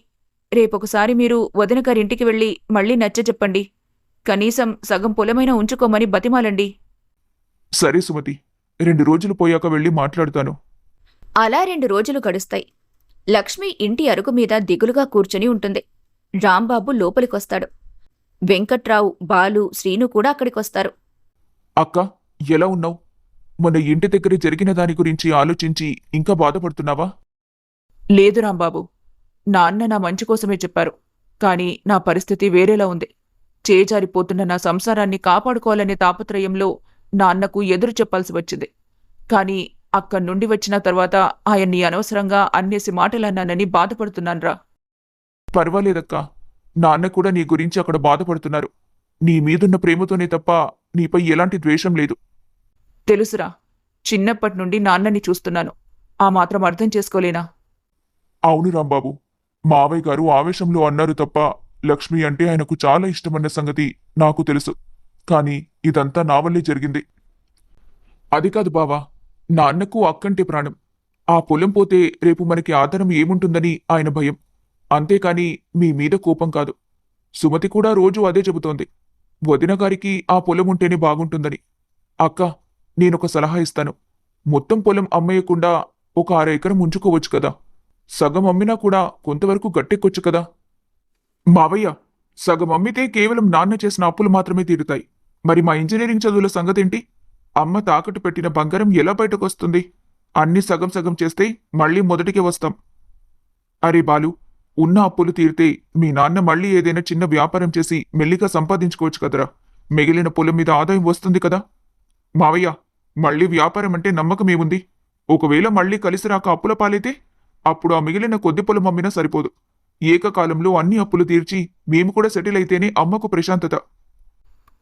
S3: రేపొకసారి మీరు వదిన గారింటికి వెళ్ళి మళ్ళీ నచ్చజెప్పండి. కనీసం సగం పొలమైనా ఉంచుకోమని బతిమాలండి.
S2: సరే సుమతి, 2 రోజులు పోయాక వెళ్ళి మాట్లాడుతాను.
S1: అలా 2 రోజులు గడుస్తాయి. లక్ష్మి ఇంటి అరుగు మీద దిగులుగా కూర్చుని ఉంటుంది. రాంబాబు లోపలికొస్తాడు. వెంకట్రావు, బాలు, శ్రీను కూడా అక్కడికొస్తారు.
S2: అక్క, ఎలా ఉన్నావు? మన ఇంటి దగ్గర జరిగిన దాని గురించి ఆలోచించి ఇంకా బాధపడుతున్నావా?
S3: లేదు రాంబాబు, నాన్న నా మంచి కోసమే చెప్పారు. కాని నా పరిస్థితి వేరేలా ఉంది. చేజారిపోతున్న నా సంసారాన్ని కాపాడుకోవాలనే తాపత్రయంలో నాన్నకు ఎదురు చెప్పాల్సి వచ్చింది. కాని అక్కడ్నుండి వచ్చిన తర్వాత ఆయన్ని అనవసరంగా అన్నేసి మాటలన్నానని బాధపడుతున్నాన్రా.
S2: పర్వాలేదక్కా, నాన్న కూడా నీ గురించి అక్కడ బాధపడుతున్నారు. నీ మీదున్న ప్రేమతోనే తప్ప నీపై ఎలాంటి ద్వేషం లేదు.
S3: తెలుసురా, చిన్నప్పటినుండి నాన్నని చూస్తున్నాను. ఆ మాత్రం అర్థం చేసుకోలేనా?
S2: అవును రాంబాబు, మావయ్య గారు ఆవేశంలో అన్నారు తప్ప లక్ష్మి అంటే ఆయనకు చాలా ఇష్టమన్న సంగతి నాకు తెలుసు. కాని ఇదంతా నా వల్లే జరిగింది. అది కాదు బావా, నాన్నకు అక్కంటే ప్రాణం. ఆ పొలం పోతే రేపు మనకి ఆధారం ఏముంటుందని ఆయన భయం. అంతేకాని మీ మీద కోపం కాదు. సుమతి కూడా రోజూ అదే చెబుతోంది, వదిన గారికి ఆ పొలం ఉంటేనే బాగుంటుందని. అక్క, నేనొక సలహా ఇస్తాను. మొత్తం పొలం అమ్మేయకుండా ఒక 6 ఎకరం ఉంచుకోవచ్చు కదా. సగం అమ్మినా కూడా కొంతవరకు గట్టెక్కొచ్చు కదా. మావయ్య, సగం అమ్మితే కేవలం నాన్న చేసిన అప్పులు మాత్రమే తీరుతాయి. మరి మా ఇంజనీరింగ్ చదువుల సంగతేంటి? అమ్మ తాకట్టు పెట్టిన బంగారం ఎలా బయటకొస్తుంది? అన్ని సగం సగం చేస్తే మళ్ళీ మొదటికే వస్తాం. అరే బాలు, ఉన్న అప్పులు తీరితే మీ నాన్న మళ్ళీ ఏదైనా చిన్న వ్యాపారం చేసి మెల్లిగా సంపాదించుకోవచ్చు కదరా. మిగిలిన పొలం మీద ఆదాయం వస్తుంది కదా. మావయ్య, మళ్ళీ వ్యాపారం అంటే నమ్మకమేముంది? ఒకవేళ మళ్ళీ కలిసి రాక అప్పుల పాలైతే అప్పుడు ఆ మిగిలిన కొద్ది పొలం అమ్మినా సరిపోదు. ఏకకాలంలో అన్ని అప్పులు తీర్చి మేము కూడా సెటిల్ అయితేనే అమ్మకు ప్రశాంతత.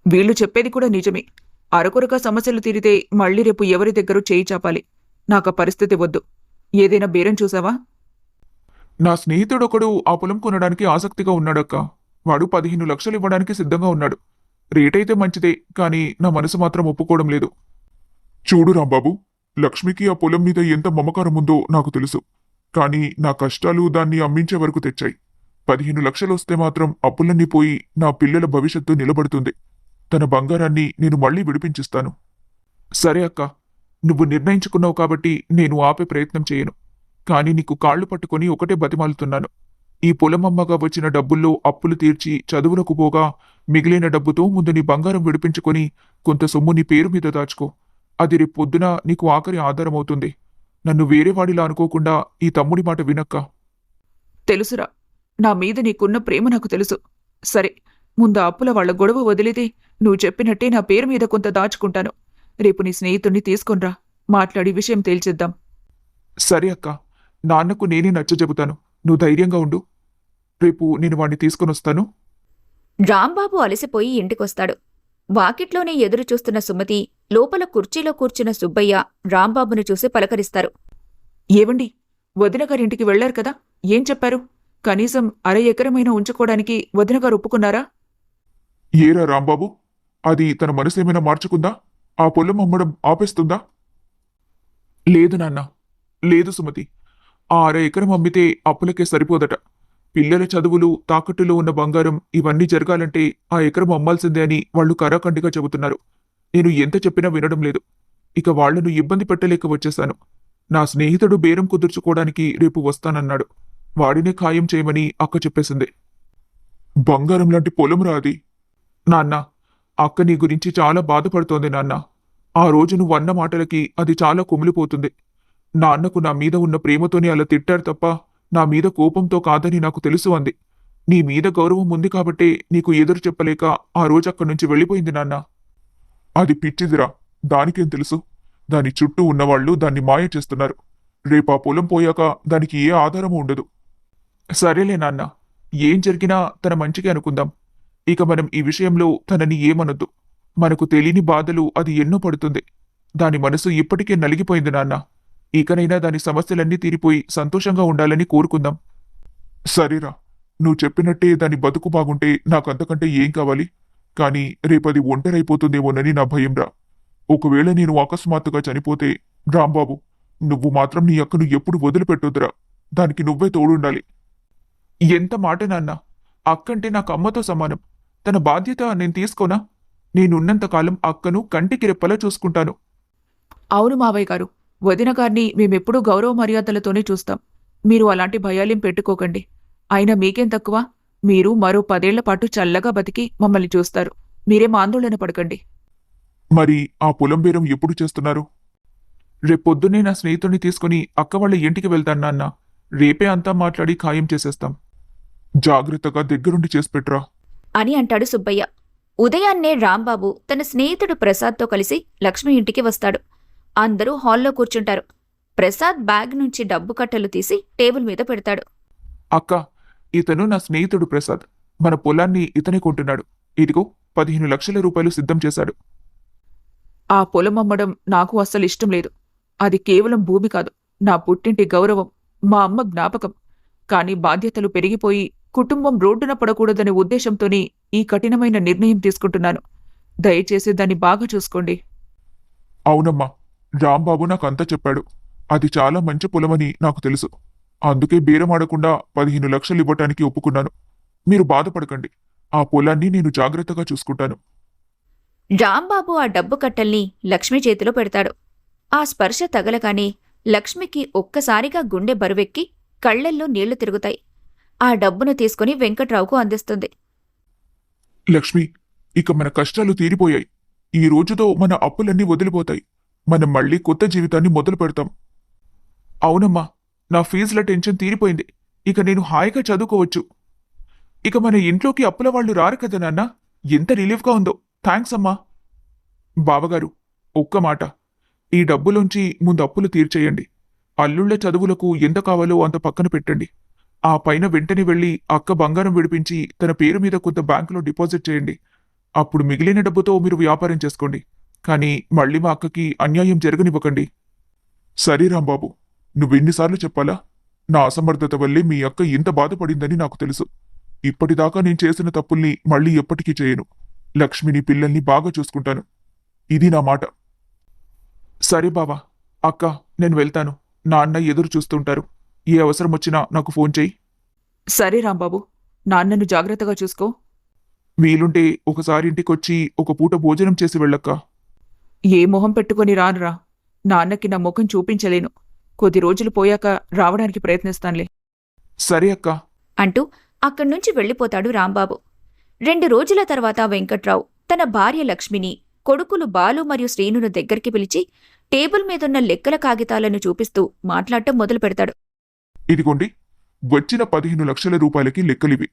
S3: వీళ్ళు చెప్పేది కూడా నిజమే. అరకొరగా సమస్యలు తీరితే మళ్ళీ రేపు ఎవరి దగ్గర చేయి చాపాలి. నాకా పరిస్థితి వద్దు. ఏదైనా బేరం చూసావా?
S2: నా స్నేహితుడొకడు ఆ పొలం కొనడానికి ఆసక్తిగా ఉన్నాడక్క. వాడు 15 లక్షలు ఇవ్వడానికి సిద్ధంగా ఉన్నాడు. రేటైతే మంచిదే, కానీ నా మనసు మాత్రం ఒప్పుకోవడం లేదు. చూడు రాంబాబు, లక్ష్మికి ఆ పొలం మీద ఎంత మమకారం ఉందో నాకు తెలుసు. కానీ నా కష్టాలు దాన్ని అమ్మించే వరకు తెచ్చాయి. 15 లక్షలు వస్తే మాత్రం అప్పులన్నీ పోయి నా పిల్లల భవిష్యత్తు నిలబడుతుంది. తన బంగారాన్ని నేను మళ్లీ విడిపించిస్తాను. సరే అక్క, నువ్వు నిర్ణయించుకున్నావు కాబట్టి నేను ఆపే ప్రయత్నం చేయను. కానీ నీకు కాళ్లు పట్టుకుని ఒకటే బతిమాలుతున్నాను. ఈ పొలమమ్మగా వచ్చిన డబ్బుల్లో అప్పులు తీర్చి చదువులకు పోగా మిగిలిన డబ్బుతో ముందు నీ బంగారం విడిపించుకొని కొంత సొమ్ము నీ పేరు మీద దాచుకో. అది రేపు పొద్దున నీకు ఆఖరి ఆధారం అవుతుంది. నన్ను వేరేవాడిలా అనుకోకుండా ఈ తమ్ముడి మాట వినక్క.
S3: తెలుసురా, నా మీద నీకున్న ప్రేమ నాకు తెలుసు. సరే, ముందు అప్పుల వాళ్ళ గొడవ వదిలితే నువ్వు చెప్పినట్టే నా పేరు మీద కొంత దాచుకుంటాను. రేపు నీ స్నేహితుణ్ణి తీసుకొనిరా, మాట్లాడి విషయం తేల్చేద్దాం.
S2: సరే అక్క, నాన్నకు నేనే నచ్చజెబుతాను. నువ్వు ధైర్యంగా ఉండు. రేపు నేను వాణ్ణి తీసుకొనొస్తాను.
S1: రాంబాబు అలసిపోయి ఇంటికొస్తాడు. వాకిట్లోనే ఎదురు చూస్తున్న సుమతి, లోపల కుర్చీలో కూర్చున్న సుబ్బయ్య రాంబాబును చూసి పలకరిస్తారు.
S3: ఏవండి, వదిన గారింటికి వెళ్లారు కదా, ఏం చెప్పారు? కనీసం అర ఎకరమైనా ఉంచుకోవడానికి వదిన గారు ఒప్పుకున్నారా?
S2: ఏరా రాంబాబు, అది తన మనసేమైనా మార్చుకుందా? ఆ పొలం అమ్మడం ఆపేస్తుందా? లేదు నాన్న, లేదు సుమతి. ఆ అర ఎకరం అమ్మితే అప్పులకే సరిపోదట. పిల్లల చదువులు, తాకట్టులో ఉన్న బంగారం ఇవన్నీ జరగాలంటే ఆ ఎకరం అమ్మాల్సిందే అని వాళ్ళు కరాఖండిగా చెబుతున్నారు. నేను ఎంత చెప్పినా వినడం లేదు. ఇక వాళ్లను ఇబ్బంది పెట్టలేక వచ్చేశాను. నా స్నేహితుడు బేరం కుదుర్చుకోవడానికి రేపు వస్తానన్నాడు. వాడినే ఖాయం చేయమని అక్క చెప్పేసింది. బంగారం లాంటి పొలం రాది. నాన్న, అక్క నీ గురించి చాలా బాధపడుతోంది నాన్న. ఆ రోజు నువ్వు అన్న మాటలకి అది చాలా కుమిలిపోతుంది. నాన్నకు నా మీద ఉన్న ప్రేమతోనే అలా తిట్టారు తప్ప నా మీద కోపంతో కాదని నాకు తెలుసు అంది. నీ మీద గౌరవం ఉంది కాబట్టే నీకు ఎదురు చెప్పలేక ఆ రోజు అక్కడి నుంచి వెళ్ళిపోయింది నాన్న. అది పిచ్చిదిరా, దానికేం తెలుసు? దాని చుట్టూ ఉన్నవాళ్లు దాన్ని మాయ చేస్తున్నారు. రేపా పొలం పోయాక దానికి ఏ ఆధారమూ ఉండదు. సరేలే నాన్న, ఏం జరిగినా తన మంచిగా అనుకుందాం. ఇక మనం ఈ విషయంలో తనని ఏమనొద్దు. మనకు తెలియని బాధలు అది ఎన్నో పడుతుంది. దాని మనసు ఇప్పటికే నలిగిపోయింది నాన్న. ఇకనైనా దాని సమస్యలన్నీ తీరిపోయి సంతోషంగా ఉండాలని కోరుకుందాం. సరేరా, నువ్వు చెప్పినట్టే దాని బతుకు బాగుంటే నాకంతకంటే ఏం కావాలి? కాని రేపది ఒంటరైపోతుందేమోనని నా భయంరా. ఒకవేళ నేను అకస్మాత్తుగా చనిపోతే, రాంబాబు, నువ్వు మాత్రం నీ అక్కను ఎప్పుడు వదిలిపెట్టొద్దురా. దానికి నువ్వే తోడుండాలి. ఎంత మాట నాన్న! అక్కంటే నాకు అమ్మతో సమానం. తన బాధ్యత నేను తీసుకోనా? నేనున్నంతకాలం అక్కను కంటికి రెప్పలా చూసుకుంటాను.
S3: అవును మావయ్య గారు, వదిన గారిని మేమెప్పుడూ గౌరవ మర్యాదలతోనే చూస్తాం. మీరు అలాంటి భయాలేం పెట్టుకోకండి. అయినా మీకేం తక్కువ? మీరు మరో 10 ఏళ్ల పాటు చల్లగా బతికి మమ్మల్ని చూస్తారు. మీరేం ఆందోళన పడకండి.
S2: మరి ఆ పొలం బేరం ఎప్పుడు చేస్తున్నారు? రేపొద్దునే నా స్నేహితుడిని తీసుకుని అక్క వాళ్ళ ఇంటికి వెళ్తాను నాన్న. రేపే అంతా మాట్లాడి ఖాయం చేసేస్తాం. జాగ్రత్తగా దగ్గరుండి చేసి పెట్రా
S1: అని అంటాడు సుబ్బయ్య. ఉదయాన్నే రాంబాబు తన స్నేహితుడు ప్రసాద్తో కలిసి లక్ష్మి ఇంటికి వస్తాడు. అందరూ హాల్లో కూర్చుంటారు. ప్రసాద్ బ్యాగ్ నుంచి డబ్బు కట్టలు తీసి టేబుల్ మీద పెడతాడు.
S2: అక్క, ఇతను నా స్నేహితుడు ప్రసాద్. మన పొలాన్ని ఇతనే కొంటున్నాడు. ఇదిగో 15 లక్షల రూపాయలు సిద్ధం చేశాడు.
S3: ఆ పొలం అమ్మడం నాకు అస్సలు ఇష్టం లేదు. అది కేవలం భూమి కాదు, నా పుట్టింటి గౌరవం, మా అమ్మ జ్ఞాపకం. కాని బాధ్యతలు పెరిగిపోయి కుటుంబం రోడ్డున పడకూడదనే ఉద్దేశంతోనే ఈ కఠినమైన నిర్ణయం తీసుకుంటున్నాను. దయచేసి దాన్ని బాగా చూసుకోండి.
S2: అవునమ్మా, రాంబాబు నాకంతా చెప్పాడు. అది చాలా మంచి పొలమని నాకు తెలుసు. అందుకే బేరమాడకుండా 15 లక్షలు ఇవ్వటానికి ఒప్పుకున్నాను. మీరు బాధపడకండి. ఆ పొలాన్ని నేను జాగ్రత్తగా చూసుకుంటాను.
S1: రాంబాబు ఆ డబ్బు కట్టల్ని లక్ష్మి చేతిలో పెడతాడు. ఆ స్పర్శ తగలగానే లక్ష్మికి ఒక్కసారిగా గుండె బరువెక్కి కళ్లల్లో నీళ్లు తిరుగుతాయి. ఆ డబ్బును తీసుకుని వెంకట్రావుకు అందిస్తుంది.
S2: లక్ష్మి, ఇక మన కష్టాలు తీరిపోయాయి. ఈ రోజుతో మన అప్పులన్నీ వదిలిపోతాయి. మనం మళ్ళీ కొత్త జీవితాన్ని మొదలు పెడతాం. అవునమ్మా, నా ఫీజుల టెన్షన్ తీరిపోయింది. ఇక నేను హాయిగా చదువుకోవచ్చు. ఇక మన ఇంట్లోకి అప్పుల వాళ్ళు రారు కదా నాన్న. ఎంత రిలీఫ్గా ఉందో. థ్యాంక్స్ అమ్మా. బావగారు, ఒక్క మాట. ఈ డబ్బులోంచి ముందు అప్పులు తీర్చేయండి. అల్లుళ్ల చదువులకు ఎంత కావాలో అంత పక్కన పెట్టండి. ఆ పైన వెంటనే వెళ్లి అక్క బంగారం విడిపించి తన పేరు మీద కొంత బ్యాంకులో డిపాజిట్ చేయండి. అప్పుడు మిగిలిన డబ్బుతో మీరు వ్యాపారం చేసుకోండి. కానీ మళ్ళీ మా అక్కకి అన్యాయం జరగనివ్వకండి. సరే రాంబాబు, నువ్వెన్నిసార్లు చెప్పాలా? నా అసమర్థత వల్లే మీ అక్క ఇంత బాధపడిందని నాకు తెలుసు. ఇప్పటిదాకా నేను చేసిన తప్పుల్ని మళ్ళీ ఎప్పటికీ చేయను. లక్ష్మిని, పిల్లల్ని బాగా చూసుకుంటాను. ఇది నా మాట. సరే బావా. అక్క, నేను వెళ్తాను. నాన్న ఎదురు చూస్తుంటారు. ఏ అవసరం వచ్చినా నాకు ఫోన్ చెయ్యి.
S3: సరే రాంబాబు, నాన్నను జాగ్రత్తగా చూసుకో.
S2: వీలుంటే ఒకసారి ఇంటికొచ్చి ఒక పూట భోజనం చేసి వెళ్ళక్క.
S3: ఏ మొహం పెట్టుకుని రానురా. నాన్నకి నా ముఖం చూపించలేను. కొద్ది రోజులు పోయాక రావడానికి ప్రయత్నిస్తానులే.
S2: సరే అక్క
S1: అంటూ అక్కడ్నుంచి వెళ్ళిపోతాడు రాంబాబు. 2 రోజుల తర్వాత వెంకట్రావు తన భార్య లక్ష్మిని, కొడుకులు బాలు మరియు శ్రీనును దగ్గరికి పిలిచి టేబుల్ మీదున్న లెక్కల కాగితాలను చూపిస్తూ మాట్లాడటం మొదలు పెడతాడు.
S2: ఇదిగోండి, వచ్చిన 15 లక్షల రూపాయలకి లెక్కలివి.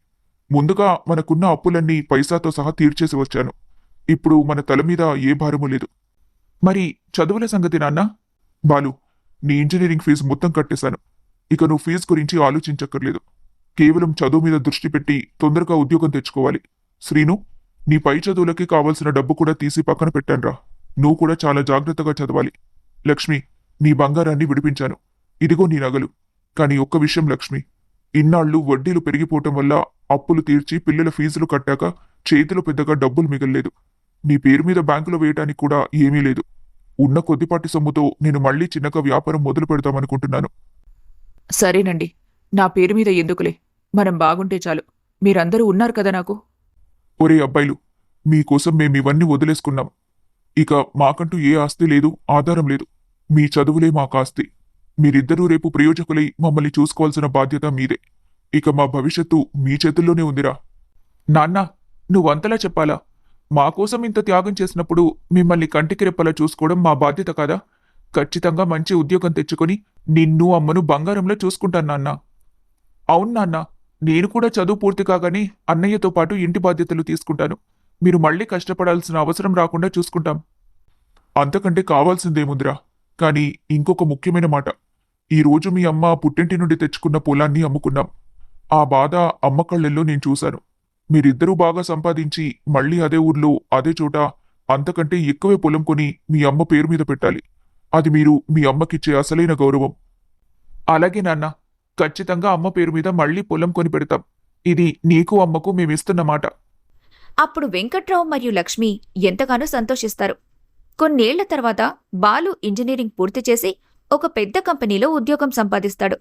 S2: ముందుగా మనకున్న అప్పులన్నీ పైసాతో సహా తీర్చేసి వచ్చాను. ఇప్పుడు మన తల మీద ఏ భారమూ లేదు. మరి చదువుల సంగతి నాన్న? బాలు, నీ ఇంజనీరింగ్ ఫీజు మొత్తం కట్టేశాను. ఇక నువ్వు ఫీజు గురించి ఆలోచించక్కర్లేదు. కేవలం చదువు మీద దృష్టి పెట్టి తొందరగా ఉద్యోగం తెచ్చుకోవాలి. శ్రీను, నీ పై చదువులకి కావలసిన డబ్బు కూడా తీసి పక్కన పెట్టానురా. నువ్వు కూడా చాలా జాగ్రత్తగా చదవాలి. లక్ష్మి, నీ బంగారాన్ని విడిపించాను. ఇదిగో నీ నగలు. కానీ ఒక్క విషయం లక్ష్మి, ఇన్నాళ్లు వడ్డీలు పెరిగిపోవటం వల్ల అప్పులు తీర్చి పిల్లల ఫీజులు కట్టాక చేతిలో పెద్దగా డబ్బులు మిగల్లేదు. నీ పేరు మీద బ్యాంకులో వేయటానికి కూడా ఏమీ లేదు. ఉన్న కొద్దిపాటి సొమ్ముతో నేను మళ్లీ చిన్నగా వ్యాపారం మొదలు పెడతామనుకుంటున్నాను.
S3: సరేనండి, నా పేరు మీద ఎందుకులే, మనం బాగుంటే చాలు. మీరందరూ ఉన్నారు కదా నాకు.
S2: ఒరే అబ్బాయిలు, మీకోసం మేమివన్నీ వదిలేసుకున్నాం. ఇక మాకంటూ ఏ ఆస్తి లేదు, ఆధారం లేదు. మీ చదువులే మాకాస్తి. మీరిద్దరూ రేపు ప్రయోజకులై మమ్మల్ని చూసుకోవాల్సిన బాధ్యత మీదే. ఇక మా భవిష్యత్తు మీ చేతుల్లోనే ఉందిరా. నాన్నా, నువ్వంతలా చెప్పాలా? మాకోసం ఇంత త్యాగం చేసినప్పుడు మిమ్మల్ని కంటికి రెప్పలా చూసుకోవడం మా బాధ్యత కాదా? ఖచ్చితంగా మంచి ఉద్యోగం తెచ్చుకొని నిన్ను అమ్మను బంగారంలో చూసుకుంటాను నాన్నా. అవును నాన్నా, నేను కూడా చదువు పూర్తి కాగానే అన్నయ్యతో పాటు ఇంటి బాధ్యతలు తీసుకుంటాను. మీరు మళ్ళీ కష్టపడాల్సిన అవసరం రాకుండా చూసుకుంటాం. అంతకంటే కావాల్సిందేముందిరా. కానీ ఇంకొక ముఖ్యమైన మాట. ఈరోజు మీ అమ్మ పుట్టింటి నుండి తెచ్చుకున్న పొలాన్ని అమ్ముకున్నాం. ఆ బాధ అమ్మ కళ్ళల్లో నేను చూశాను. మీరిద్దరూ బాగా సంపాదించి మళ్ళీ అదే ఊర్లో అదే చోట అంతకంటే ఎక్కువే పొలం కొని మీ అమ్మ పేరు మీద పెట్టాలి. అది మీరు మీ అమ్మకిచ్చే అసలైన గౌరవం. అలాగే నాన్న, ఖచ్చితంగా అమ్మ పేరు మీద మళ్ళీ పొలం కొని పెడతాం. ఇది నీకు అమ్మకు మేమిస్తున్న మాట.
S1: అప్పుడు వెంకట్రావు మరియు లక్ష్మి ఎంతగానో సంతోషిస్తారు. కొన్నేళ్ల తర్వాత బాలు ఇంజనీరింగ్ పూర్తి చేసి ఒక పెద్ద కంపెనీలో ఉద్యోగం సంపాదిస్తాడు.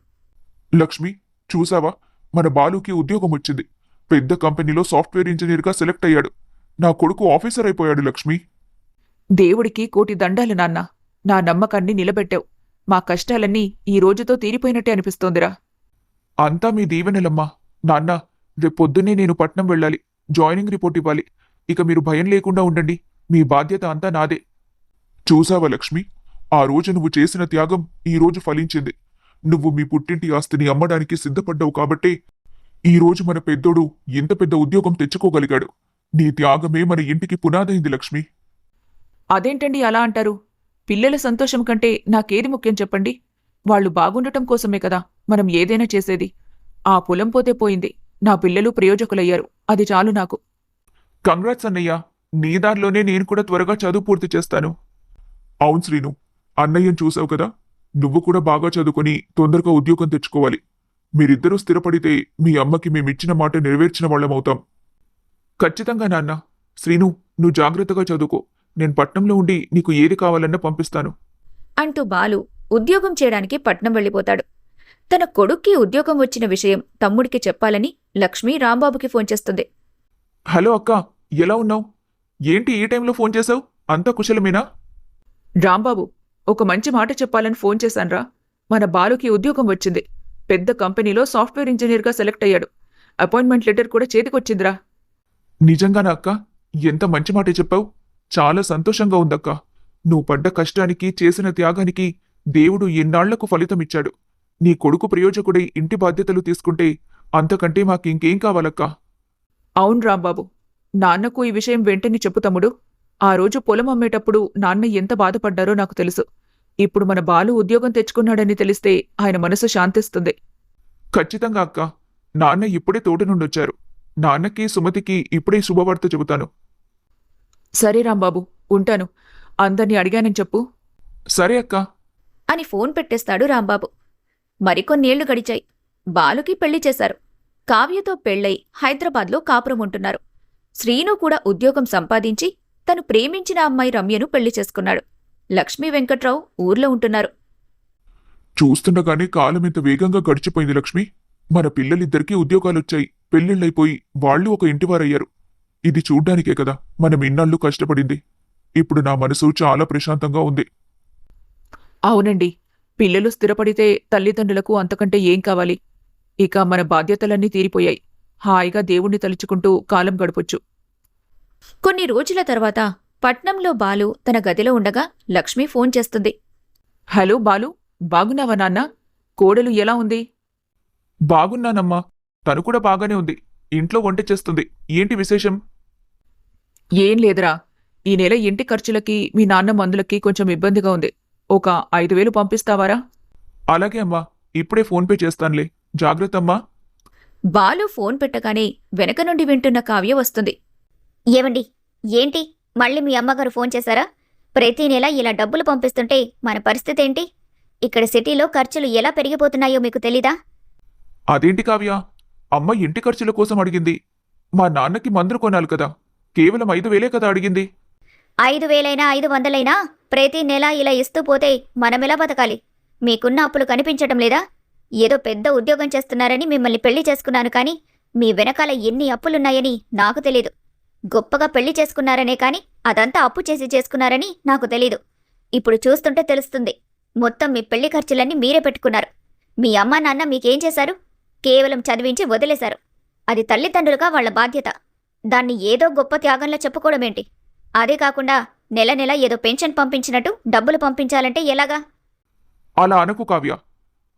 S2: లక్ష్మి, చూసావా, మన బాలుకి ఉద్యోగం వచ్చింది. పెద్ద కంపెనీలో సాఫ్ట్వేర్ ఇంజనీర్గా సెలెక్ట్ అయ్యాడు. నా కొడుకు ఆఫీసర్ అయిపోయాడు. లక్ష్మి,
S3: దేవుడికి కోటి దండాలు నాన్న. నా నమ్మకాన్ని నిలబెట్టావు. మా కష్టాలన్నీ ఈ రోజుతో తీరిపోయినట్టే అనిపిస్తోందిరా.
S2: అంతా మీ దీవెనలమ్మా. నాన్న, రేపొద్దున్నే నేను పట్నం వెళ్ళాలి. జాయినింగ్ రిపోర్ట్ ఇవ్వాలి. ఇక మీరు భయం లేకుండా ఉండండి. మీ బాధ్యత అంతా నాదే. చూసావా లక్ష్మి, ఆ రోజు నువ్వు చేసిన త్యాగం ఈ రోజు ఫలించింది. నువ్వు మీ పుట్టింటి ఆస్తిని అమ్మడానికి సిద్ధపడ్డావు కాబట్టే ఈ రోజు మన పెద్దోడు ఇంత పెద్ద ఉద్యోగం తెచ్చుకోగలిగాడు. నీ త్యాగమే మన ఇంటికి పునాదైంది లక్ష్మి.
S3: అదేంటండి అలా అంటారు? పిల్లల సంతోషం కంటే నాకేది ముఖ్యం చెప్పండి? వాళ్లు బాగుండటం కోసమే కదా మనం ఏదైనా చేసేది. ఆ పొలం పోతే పోయింది. నా పిల్లలు ప్రయోజకులయ్యారు. అది చాలు నాకు.
S2: కంగ్రాట్స్ అన్నయ్య. నీ దారిలోనే నేను కూడా త్వరగా చదువు పూర్తి చేస్తాను. అవును శ్రీను, అన్నయ్యను చూసావు కదా. నువ్వు కూడా బాగా చదువుకొని తొందరగా ఉద్యోగం తెచ్చుకోవాలి. మీరిద్దరూ స్థిరపడితే మీ అమ్మకి మేమిచ్చిన మాట నెరవేర్చిన వాళ్ళమవుతాం. ఖచ్చితంగా నాన్న. శ్రీను, నువ్వు జాగ్రత్తగా చదువుకో. నేను పట్నంలో ఉండి నీకు ఏది కావాలన్నా పంపిస్తాను
S1: అంటూ బాలు ఉద్యోగం చేయడానికి పట్నం వెళ్ళిపోతాడు. తన కొడుక్కి ఉద్యోగం వచ్చిన విషయం తమ్ముడికి చెప్పాలని లక్ష్మి రాంబాబుకి ఫోన్ చేస్తుంది.
S2: హలో అక్క, ఎలా ఉన్నావు? ఏంటి ఈ టైంలో ఫోన్ చేశావు? అంతా కుశలమేనా?
S3: రాంబాబు, ఒక మంచి మాట చెప్పాలని ఫోన్ చేశాన్రా. మన బాలుకి ఉద్యోగం వచ్చింది. పెద్ద కంపెనీలో సాఫ్ట్వేర్ ఇంజనీర్గా సెలెక్ట్ అయ్యాడు. అపాయింట్మెంట్ లెటర్ కూడా చేతికొచ్చిందిరా.
S2: నిజంగానా అక్క? ఎంత మంచి మాట చెప్పావు. చాలా సంతోషంగా ఉందక్క. నువ్వు పడ్డ కష్టానికి చేసిన త్యాగానికి దేవుడు ఎన్నాళ్లకు ఫలితమిచ్చాడు. నీ కొడుకు ప్రయోజకుడై ఇంటి బాధ్యతలు తీసుకుంటే అంతకంటే మాకింకేం కావాలక్కా?
S3: అవును రాంబాబు, నాన్నకు ఈ విషయం వెంటనే చెప్పు తమ్ముడు. ఆ రోజు పొలం అమ్మేటప్పుడు నాన్న ఎంత బాధపడ్డారో నాకు తెలుసు. ఇప్పుడు మన బాలు ఉద్యోగం తెచ్చుకున్నాడని తెలిస్తే ఆయన మనసు శాంతిస్తుంది.
S2: ఖచ్చితంగా అక్క. నాన్న ఇప్పుడే తోట నుండొచ్చారు. నాన్నకి సుమతికి ఇప్పుడే శుభవార్త చెబుతాను.
S3: సరే రాంబాబు, ఉంటాను. అందర్నీ అడిగానని చెప్పు.
S2: సరే అక్క
S1: అని ఫోన్ పెట్టేస్తాడు రాంబాబు. మరికొన్నేళ్లు గడిచాయి. బాలుకి పెళ్లి చేశారు. కావ్యతో పెళ్లై హైదరాబాద్లో కాపురం ఉంటున్నారు. శ్రీను కూడా ఉద్యోగం సంపాదించి తను ప్రేమించిన అమ్మాయి రమ్యను పెళ్లి చేసుకున్నాడు. లక్ష్మీ వెంకట్రావు ఊర్లో ఉంటున్నారు.
S2: చూస్తుండగానే కాలం ఎంత వేగంగా గడిచిపోయింది లక్ష్మి. మన పిల్లలిద్దరికీ ఉద్యోగాలొచ్చాయి. పెళ్లిళ్ళైపోయి వాళ్ళు ఒక ఇంటివారయ్యారు. ఇది చూడ్డానికే కదా మనం ఇన్నాళ్ళు కష్టపడింది. ఇప్పుడు నా మనసు చాలా ప్రశాంతంగా ఉంది.
S3: అవునండి, పిల్లలు స్థిరపడితే తల్లిదండ్రులకు అంతకంటే ఏం కావాలి? ఇక మన బాధ్యతలన్నీ తీరిపోయాయి. హాయిగా దేవుణ్ణి తలుచుకుంటూ కాలం గడపొచ్చు.
S1: కొన్ని రోజుల తర్వాత పట్నంలో బాలు తన గదిలో ఉండగా లక్ష్మి ఫోన్ చేస్తుంది.
S3: హలో బాలు, బాగున్నావా నాన్నా? కోడలు ఎలా ఉంది?
S2: బాగున్నానమ్మా. తను కూడా బాగానే ఉంది. ఇంట్లో వంట చేస్తుంది. ఏంటి విశేషం?
S3: ఏం లేదురా, ఈ నెల ఇంటి ఖర్చులకి మీ నాన్న మందులకి కొంచెం ఇబ్బందిగా ఉంది. ఒక 5,000 పంపిస్తావారా?
S2: అలాగే అమ్మా. ఇప్పుడే ఫోన్పే చేస్తానులే. జాగ్రత్త అమ్మా.
S1: బాలు ఫోన్ పెట్టగానే వెనక నుండి వింటున్న కావ్య వస్తుంది.
S4: ఏవండి, ఏంటి మళ్ళీ మీ అమ్మగారు ఫోన్ చేశారా? ప్రతి నెల ఇలా డబ్బులు పంపిస్తుంటే మన పరిస్థితి ఏంటి? ఇక్కడ సిటీలో ఖర్చులు ఎలా పెరిగిపోతున్నాయో మీకు తెలీదా?
S2: అదేంటి కావ్య, అమ్మ ఇంటి ఖర్చుల కోసం అడిగింది. మా నాన్నకి మందులు కొనాలి కదా. కేవలం 5,000 కదా అడిగింది.
S4: 5,000 500 ప్రతి నెల ఇలా ఇస్తూ పోతే మనమెలా బతకాలి? మీకున్న అప్పులు కనిపించటం లేదా? ఏదో పెద్ద ఉద్యోగం చేస్తున్నారని మిమ్మల్ని పెళ్లి చేసుకున్నాను కానీ మీ వెనకాల ఎన్ని అప్పులున్నాయని నాకు తెలీదు. గొప్పగా పెళ్లి చేసుకున్నారనే కాని అదంతా అప్పు చేసి చేసుకున్నారని నాకు తెలీదు. ఇప్పుడు చూస్తుంటే తెలుస్తుంది. మొత్తం మీ పెళ్లి ఖర్చులన్నీ మీరే పెట్టుకున్నారు. మీ అమ్మా నాన్న మీకేం చేశారు? కేవలం చదివించి వదిలేశారు. అది తల్లిదండ్రులుగా వాళ్ల బాధ్యత. దాన్ని ఏదో గొప్ప త్యాగంలా చెప్పుకోవడమేంటి? అదే కాకుండా నెల నెల ఏదో పెన్షన్ పంపించినట్టు డబ్బులు పంపించాలంటే ఎలాగా?
S2: అలా అనకు కావ్య.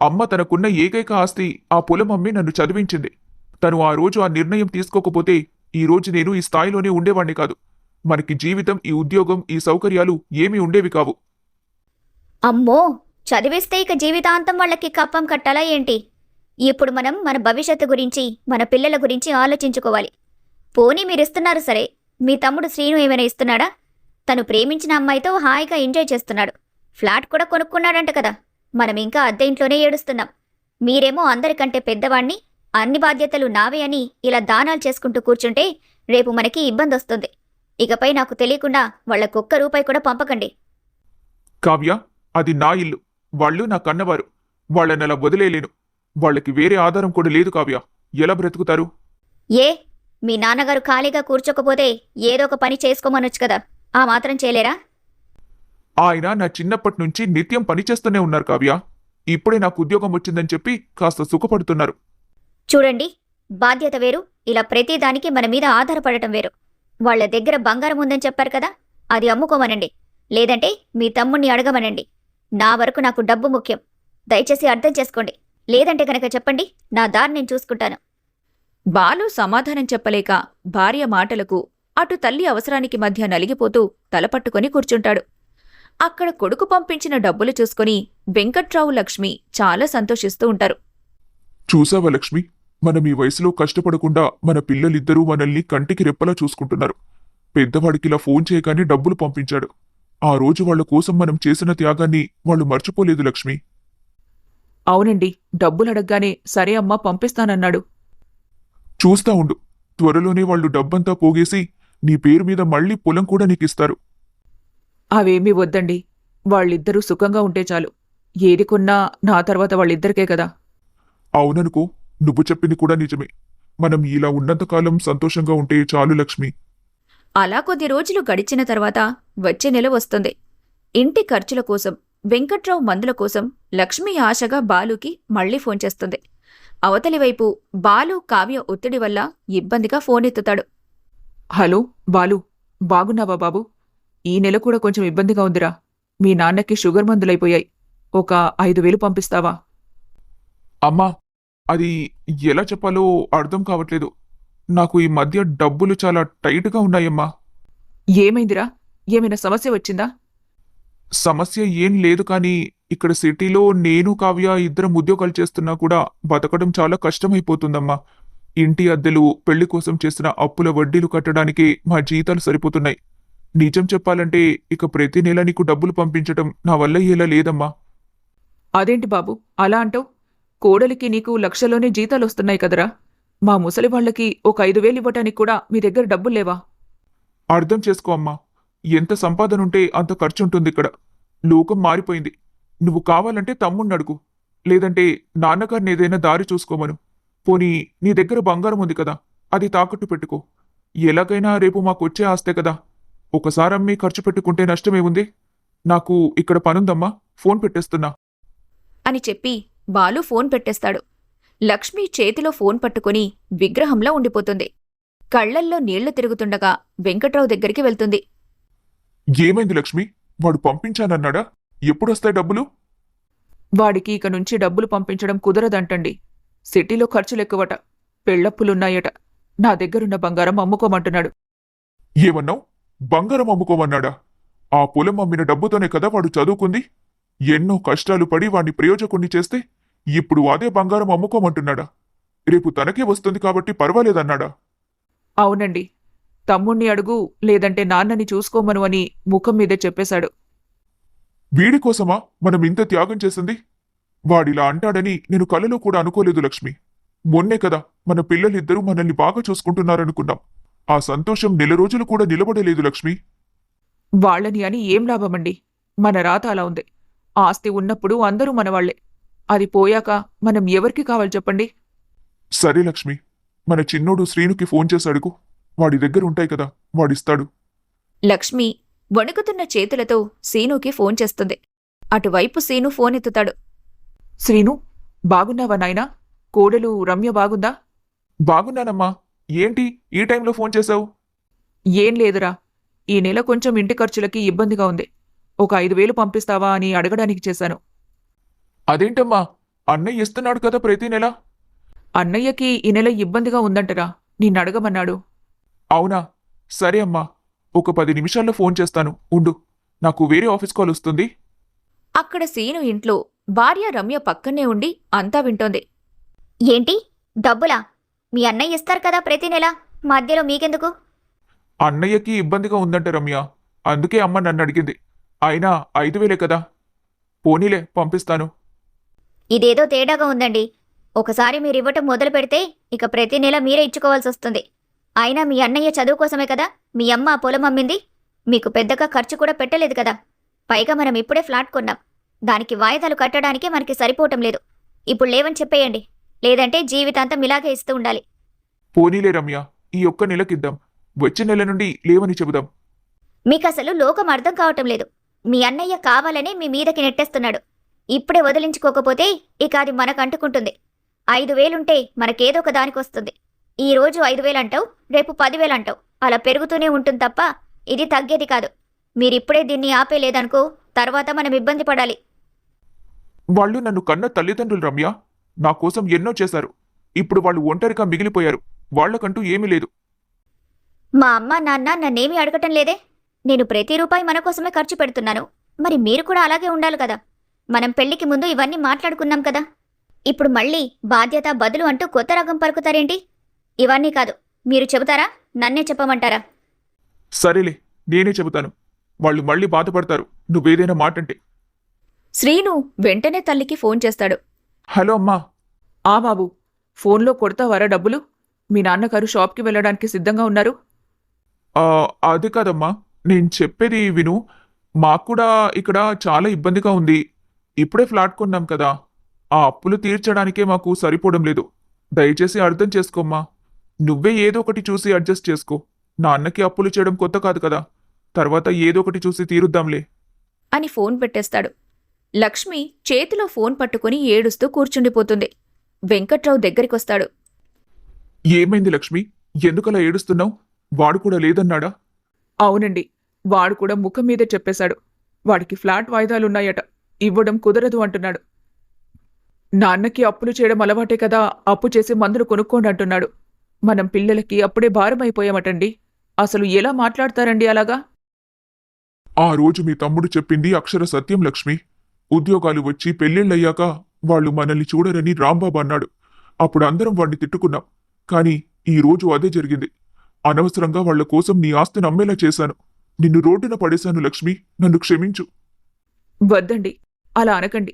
S2: అమ్మ తనకున్న ఏకైక ఆస్తి ఆ పొలం అమ్మి నన్ను చదివించింది. తను ఆ రోజు ఆ నిర్ణయం తీసుకోకపోతే ఈ రోజు నేను ఈ స్థాయిలోనే ఉండేవాణ్ణి కాదు. మనకి జీవితం, ఈ ఉద్యోగం, ఈ సౌకర్యాలు ఏమీ ఉండేవి కావు.
S4: అమ్మో, చదివిస్తే ఇక జీవితాంతం వాళ్ళకి కప్పం కట్టాలా ఏంటి? ఇప్పుడు మనం మన భవిష్యత్తు గురించి, మన పిల్లల గురించి ఆలోచించుకోవాలి. పోనీ మీరిస్తున్నారు సరే, మీ తమ్ముడు శ్రీను ఏమైనా ఇస్తున్నాడా? తను ప్రేమించిన అమ్మాయితో హాయిగా ఎంజాయ్ చేస్తున్నాడు. ఫ్లాట్ కూడా కొనుక్కున్నాడంట కదా. మనం ఇంకా అద్దె ఇంట్లోనే ఏడుస్తున్నాం. మీరేమో అందరికంటే పెద్దవాణ్ణి, అన్ని బాధ్యతలు నావే అని ఇలా దానాలు చేసుకుంటూ కూర్చుంటే రేపు మనకి ఇబ్బంది వస్తుంది. ఇకపై నాకు తెలియకుండా వాళ్లకొక్క రూపాయి కూడా పంపకండి.
S2: కావ్య, అది నా ఇల్లు. వాళ్ళు నా కన్నవారు. వాళ్ళనలా వదిలేయలేను. వాళ్ళకి వేరే ఆధారం కూడా లేదు కావ్య. ఎలా బ్రతుకుతారు?
S4: ఏ, మీ నాన్నగారు ఖాళీగా కూర్చోకపోతే ఏదో ఒక పని చేసుకోమనొచ్చు కదా. ఆ మాత్రం చేయలేరా?
S2: ఆయన నా చిన్నప్పటి నుంచి నిత్యం పనిచేస్తూనే ఉన్నారు కావ్య. ఇప్పుడే నాకు ఉద్యోగం వచ్చిందని చెప్పి కాస్త సుఖపడుతున్నారు.
S4: చూడండి, బాధ్యత వేరు, ఇలా ప్రతిదానికి మన మీద ఆధారపడటం వేరు. వాళ్ల దగ్గర బంగారం ఉందని చెప్పారు కదా, అది అమ్ముకోమనండి. లేదంటే మీ తమ్ముణ్ణి అడగమనండి. నా వరకు నాకు డబ్బు ముఖ్యం. దయచేసి అర్థం చేసుకోండి. లేదంటే కనుక చెప్పండి, నా దారి నేను చూసుకుంటాను.
S1: బాలు సమాధానం చెప్పలేక భార్య మాటలకు అటు తల్లి అవసరానికి మధ్య నలిగిపోతూ తలపట్టుకొని కూర్చుంటాడు. అక్కడ కొడుకు పంపించిన డబ్బులు చూసుకుని వెంకట్రావు, లక్ష్మి చాలా సంతోషిస్తూ ఉంటారు.
S2: చూసావా లక్ష్మి, మనం ఈ వయసులో కష్టపడకుండా మన పిల్లలిద్దరూ మనల్ని కంటికి రెప్పలా చూసుకుంటున్నారు. పెద్దవాడికిలా ఫోన్ చేయగానే డబ్బులు పంపించాడు. ఆ రోజు వాళ్ల కోసం మనం చేసిన త్యాగాన్ని వాళ్ళు మర్చిపోలేదు లక్ష్మి.
S3: అవునండి, డబ్బులు అడగగానే సరే అమ్మా పంపిస్తానన్నాడు.
S2: చూస్తా ఉండు, త్వరలోనే వాళ్ళు డబ్బంతా పోగేసి నీ పేరు మీద మళ్లీ పొలం కూడా నీకిస్తారు.
S3: అవేమీ వద్దండి, వాళ్ళిద్దరూ సుఖంగా ఉంటే చాలు. ఏది కొన్నా నా తర్వాత వాళ్ళిద్దరికే కదా.
S2: అవుననుకో, నువ్వు చెప్పింది కూడా నిజమే. మనం ఇలా ఉన్నంతకాలం సంతోషంగా ఉంటే చాలు లక్ష్మి.
S1: అలా కొద్ది రోజులు గడిచిన తర్వాత వచ్చే నెల వస్తుంది. ఇంటి ఖర్చుల కోసం, వెంకట్రావు మందుల కోసం లక్ష్మి ఆశగా బాలుకి మళ్లీ ఫోన్ చేస్తుంది. అవతలివైపు బాలు కావ్య ఒత్తిడి వల్ల ఇబ్బందిగా ఫోన్ ఎత్తుతాడు.
S3: హలో బాలు, బాగున్నావా బాబు? ఈ నెల కూడా కొంచెం ఇబ్బందిగా ఉందిరా. మీ నాన్నకి షుగర్ మందులైపోయాయి. ఒక 5,000 పంపిస్తావా?
S2: అమ్మా, అది ఎలా చెప్పాలో అర్థం కావట్లేదు. నాకు ఈ మధ్య డబ్బులు చాలా టైట్గా ఉన్నాయమ్మా.
S3: ఏమైందిరా? ఏమైనా సమస్య వచ్చిందా?
S2: సమస్య ఏం లేదు, కానీ ఇక్కడ సిటీలో నేను కావ్య ఇద్దరం ఉద్యోగాలు చేస్తున్నా కూడా బతకడం చాలా కష్టమైపోతుందమ్మా. ఇంటి అద్దెలు, పెళ్లి కోసం చేసిన అప్పుల వడ్డీలు కట్టడానికే మా జీతాలు సరిపోతున్నాయి. నిజం చెప్పాలంటే ఇక ప్రతి నెల నీకు డబ్బులు పంపించటం నా వల్ల ఎలా లేదమ్మా.
S3: అదేంటి బాబు అలా అంటావు? కోడలికి నీకు లక్షలోనే జీతాలొస్తున్నాయి కదరా. మా ముసలి వాళ్లకి ఒక 5,000 ఇవ్వటానికి కూడా మీ దగ్గర డబ్బుల్లేవా?
S2: అర్థం చేసుకో అమ్మా. ఎంత సంపాదనుంటే అంత ఖర్చుంటుంది ఇక్కడ. లోకం మారిపోయింది. నువ్వు కావాలంటే తమ్ముణ్ణి అడుగు, లేదంటే నాన్నగారిని ఏదైనా దారి చూసుకోమను. పోనీ నీ దగ్గర బంగారం ఉంది కదా, అది తాకట్టు పెట్టుకో. ఎలాగైనా రేపు మాకొచ్చే ఆస్తే కదా. ఒకసారి అమ్మి ఖర్చు పెట్టుకుంటే నష్టమే ఉంది. నాకు ఇక్కడ పనుందమ్మా, ఫోన్ పెట్టేస్తున్నా
S1: అని చెప్పి బాలు ఫోన్ పెట్టేస్తాడు. లక్ష్మి చేతిలో ఫోన్ పట్టుకుని విగ్రహంలా ఉండిపోతుంది. కళ్లల్లో నీళ్లు తిరుగుతుండగా వెంకట్రావు దగ్గరికి వెళ్తుంది.
S2: ఏమైంది లక్ష్మి? వాడు పంపించానన్నాడా? ఎప్పుడొస్తాయి డబ్బులు?
S3: వాడికి ఇక నుంచి డబ్బులు పంపించడం కుదరదంటండి. సిటీలో ఖర్చులెక్కువట, పెళ్లప్పులున్నాయట. నా దగ్గరున్న బంగారం అమ్ముకోమంటున్నాడు.
S2: ఏమన్నావు? బంగారం అమ్ముకోమన్నాడా? ఆ పొలం అమ్మిన డబ్బుతోనే కదా వాడు చదువుకుంది. ఎన్నో కష్టాలు పడి వాణ్ణి ప్రయోజకుణ్ణి చేస్తే ఇప్పుడు అదే బంగారం అమ్ముకోమంటున్నాడా? రేపు తనకే వస్తుంది కాబట్టి పర్వాలేదన్నాడా?
S3: అవునండి. తమ్ముణ్ణి అడుగు, లేదంటే నాన్నని చూసుకోమను అని ముఖం మీదే చెప్పేశాడు.
S2: వీడి కోసమా మనం ఇంత త్యాగం చేసింది? వాడిలా అంటాడని నేను కలలో కూడా అనుకోలేదు లక్ష్మి. మొన్నే కదా మన పిల్లలిద్దరూ మనల్ని బాగా చూసుకుంటున్నారనుకున్నాం. ఆ సంతోషం నెల రోజులు కూడా నిలబడలేదు లక్ష్మి.
S3: వాళ్ళని అని ఏం లాభమండి? మన రాత అలా ఉంది. ఆస్తి ఉన్నప్పుడు అందరూ మనవాళ్లే. అది పోయాక మనం ఎవరికి కావాలి చెప్పండి?
S2: సరే లక్ష్మి, మన చిన్నోడు శ్రీనుకి ఫోన్ చేసి అడుగు. వాడి దగ్గర ఉంటాయి కదా, వాడిస్తాడు.
S1: లక్ష్మి వణుకుతున్న చేతులతో సీనుకి ఫోన్ చేస్తుంది. అటువైపు సీను ఫోన్ ఎత్తుతాడు.
S3: శ్రీను, బాగున్నావా నాయనా? కోడలు రమ్య బాగుందా?
S2: బాగున్నానమ్మా. ఏంటి ఈ టైంలో ఫోన్ చేశావు?
S3: ఏం లేదురా, ఈ నెల కొంచెం ఇంటి ఖర్చులకి ఇబ్బందిగా ఉంది. ఒక 5,000 పంపిస్తావా అని అడగడానికి చేశాను.
S2: అదేంటమ్మా, అన్నయ్య ఇస్తున్నాడు కదా ప్రతి నెల.
S3: అన్నయ్యకి ఈ నెల ఇబ్బందిగా ఉందంటరా, నిన్నడగమన్నాడు.
S2: అవునా? సరే అమ్మా, ఒక 10 నిమిషాల్లో ఫోన్ చేస్తాను ఉండు. నాకు వేరే ఆఫీస్ కాల్ వస్తుంది.
S1: అక్కడ సీను ఇంట్లో భార్య రమ్య పక్కనే ఉండి అంతా వింటోంది.
S4: ఏంటి? డబ్బులా? మీ అన్నయ్య ఇస్తారు కదా ప్రతి నెల, మధ్యలో మీకెందుకు?
S2: అన్నయ్యకి ఇబ్బందిగా ఉందంట రమ్య, అందుకే అమ్మ నన్ను అడిగింది. అయినా 5,000 కదా. పోనీలే, పంపిస్తాను.
S4: ఇదేదో తేడాగా ఉందండి. ఒకసారి మీరివ్వటం మొదలు పెడితే ఇక ప్రతి నెల మీరే ఇచ్చుకోవాల్సి వస్తుంది. అయినా మీ అన్నయ్య చదువు కోసమే కదా మీ అమ్మ ఆ పొలం అమ్మింది. మీకు పెద్దగా ఖర్చు కూడా పెట్టలేదు కదా. పైగా మనం ఇప్పుడే ఫ్లాట్ కొన్నాం. దానికి వాయిదాలు కట్టడానికే మనకి సరిపోవటం లేదు. ఇప్పుడు లేవని చెప్పేయండి, లేదంటే జీవితాంతం ఇలాగే ఇస్తూ ఉండాలి.
S2: పోనీలే రమ్య, ఈ ఒక్క నెలకిద్దాం. వచ్చే నెల నుండి లేవని చెబుదాం.
S4: మీకసలు లోకం అర్థం కావటం లేదు. మీ అన్నయ్య కావాలనే మీ మీదకి నెట్టేస్తున్నాడు. ఇప్పుడే వదిలించుకోకపోతే ఇక అది మనకు అంటుకుంటుంది. 5,000 మనకేదో ఒక దానికి వస్తుంది. ఈ రోజు 5,000 అంటావు, రేపు 10,000 అంటావు. అలా పెరుగుతూనే ఉంటుంది తప్ప ఇది తగ్గేది కాదు. మీరిప్పుడే దీన్ని ఆపేలేదనుకో, తర్వాత మనం ఇబ్బంది పడాలి.
S2: వాళ్ళు నన్ను కన్న తల్లిదండ్రులు రమ్య. నా కోసం ఎన్నో చేశారు. ఇప్పుడు వాళ్ళు ఒంటరిగా మిగిలిపోయారు. వాళ్లకంటూ ఏమీ లేదు.
S4: మా అమ్మ నాన్న నన్నేమీ అడగటం లేదే. నేను ప్రతి రూపాయి మన కోసమే ఖర్చు పెడుతున్నాను. మరి మీరు కూడా అలాగే ఉండాలి కదా. మనం పెళ్లికి ముందు ఇవన్నీ మాట్లాడుకున్నాం కదా. ఇప్పుడు మళ్ళీ బాధ్యత బదులు అంటూ కొత్త రకం పలుకుతారేంటి? ఇవన్నీ కాదు, మీరు చెబుతారా, నన్నే చెప్పమంటారా?
S2: సరేలే, నేనే చెబుతాను. వాళ్ళు మళ్ళీ బాధపడతారు నువ్వేదైనా మాటంటే.
S1: శ్రీను వెంటనే తల్లికి ఫోన్ చేస్తాడు.
S2: హలో అమ్మా.
S3: ఆ బాబు, ఫోన్లో కొడతావారా డబ్బులు? మీ నాన్నగారు షాప్కి వెళ్ళడానికి సిద్ధంగా ఉన్నారు.
S2: అది కాదమ్మా, నేను చెప్పేది విను. మాక్కూడా ఇక్కడ చాలా ఇబ్బందిగా ఉంది. ఇప్పుడే ఫ్లాట్ కొన్నాం కదా. ఆ అప్పులు తీర్చడానికే మాకు సరిపోవడం లేదు. దయచేసి అర్థం చేసుకోమ్మా. నువ్వే ఏదో ఒకటి చూసి అడ్జస్ట్ చేసుకో. నాన్నకి అప్పులు చేయడం కొత్త కాదు కదా. తర్వాత ఏదో ఒకటి చూసి తీరుద్దాంలే
S1: అని ఫోన్ పెట్టేస్తాడు. లక్ష్మి చేతిలో ఫోన్ పట్టుకుని ఏడుస్తూ కూర్చుండిపోతుంది. వెంకట్రావు దగ్గరికొస్తాడు.
S2: ఏమైంది లక్ష్మి? ఎందుకలా ఏడుస్తున్నావు? వాడు కూడా లేదన్నాడా?
S3: అవునండి, వాడు కూడా ముఖం మీదే చెప్పేశాడు. వాడికి ఫ్లాట్ వాయిదాలున్నాయట, ఇవ్వడం కుదరదు అంటున్నాడు. నాన్నకి అప్పులు చేయడం అలవాటే కదా, అప్పు చేసి మందులు కొనుక్కోండి అంటున్నాడు. మనం పిల్లలకి అప్పుడే భారమైపోయామటండి. అసలు ఎలా మాట్లాడతారండి అలాగా?
S2: ఆ రోజు మీ తమ్ముడు చెప్పింది అక్షర సత్యం లక్ష్మి. ఉద్యోగాలు వచ్చి పెళ్ళిళ్ళయ్యాక వాళ్ళు మనల్ని చూడరని రాంబాబు అన్నాడు. అప్పుడు అందరం వాడిని తిట్టుకున్నాం. కానీ ఈ రోజు అదే జరిగింది. అనవసరంగా వాళ్ల కోసం నీ ఆస్తిని అమ్మేలా చేశాను. నిన్ను రోడ్డున పడేశాను లక్ష్మి, నన్ను క్షమించు.
S3: వద్దండి, అలా అనకండి.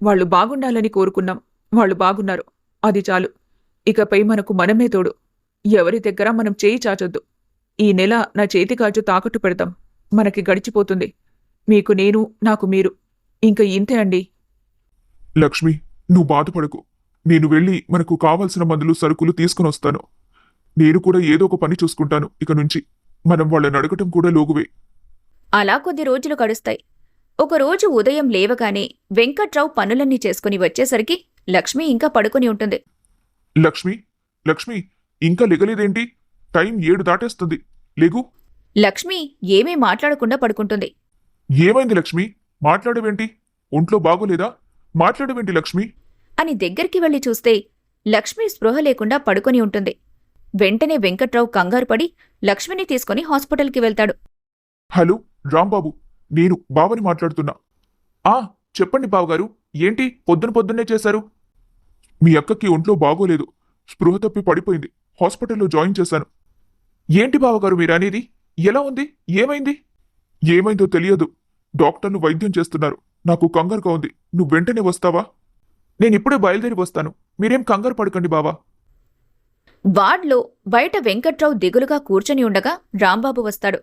S3: వాళ్ళు బాగుండాలని కోరుకున్నాం. వాళ్ళు బాగున్నారు, అది చాలు. ఇకపై మనకు మనమే తోడు. ఎవరి దగ్గర మనం చేయి చాచొద్దు. ఈ నెల నా చేతి గాజు తాకట్టు పెడతాం. మనకి గడిచిపోతుంది. మీకు నేను, నాకు మీరు. ఇంక ఇంతే అండి.
S2: లక్ష్మి, నువ్వు బాధపడకు. నేను వెళ్ళి మనకు కావలసిన మందులు సరుకులు తీసుకునొస్తాను. నేను కూడా ఏదో ఒక పని చూసుకుంటాను ఇక నుంచి. మనం వాళ్ళని అడగటం కూడా లోగువే.
S1: అలా కొద్ది రోజులు గడుస్తాయి. ఒకరోజు ఉదయం లేవగానే వెంకట్రావు పనులన్నీ చేసుకుని వచ్చేసరికి లక్ష్మి ఇంకా పడుకుని ఉంటుంది.
S2: లక్ష్మి, లక్ష్మి, ఇంకా లెగలేదేంటి? టైం 7 దాటేస్తుంది. లెగు.
S1: లక్ష్మి ఏమీ మాట్లాడకుండా పడుకుంటుంది.
S2: ఏమైంది లక్ష్మి? మాట్లాడవేంటి? ఒంట్లో బాగోలేదా? మాట్లాడవేంటి లక్ష్మి?
S1: అని దగ్గరికి వెళ్లి చూస్తే లక్ష్మి స్పృహ లేకుండా పడుకొని ఉంటుంది. వెంటనే వెంకట్రావు కంగారుపడి లక్ష్మిని తీసుకుని హాస్పిటల్కి వెళ్తాడు.
S2: హలో రాంబాబు, నేను బావని మాట్లాడుతున్నా. ఆ చెప్పండి బావగారు, ఏంటి పొద్దున్నే చేశారు? మీ అక్కకి ఒంట్లో బాగోలేదు, స్పృహ తప్పి పడిపోయింది, హాస్పిటల్లో జాయిన్ చేశాను. ఏంటి బావగారు మీరనేది? ఎలా ఉంది? ఏమైంది? ఏమైందో తెలియదు, డాక్టర్లు వైద్యం చేస్తున్నారు. నాకు కంగారుగా ఉంది, నువ్వు వెంటనే వస్తావా? నేనిప్పుడే బయలుదేరి వస్తాను, మీరేం కంగారు పడకండి బావా.
S1: వార్డ్లో బయట వెంకట్రావు దిగులుగా కూర్చొని ఉండగా రాంబాబు వస్తాడు.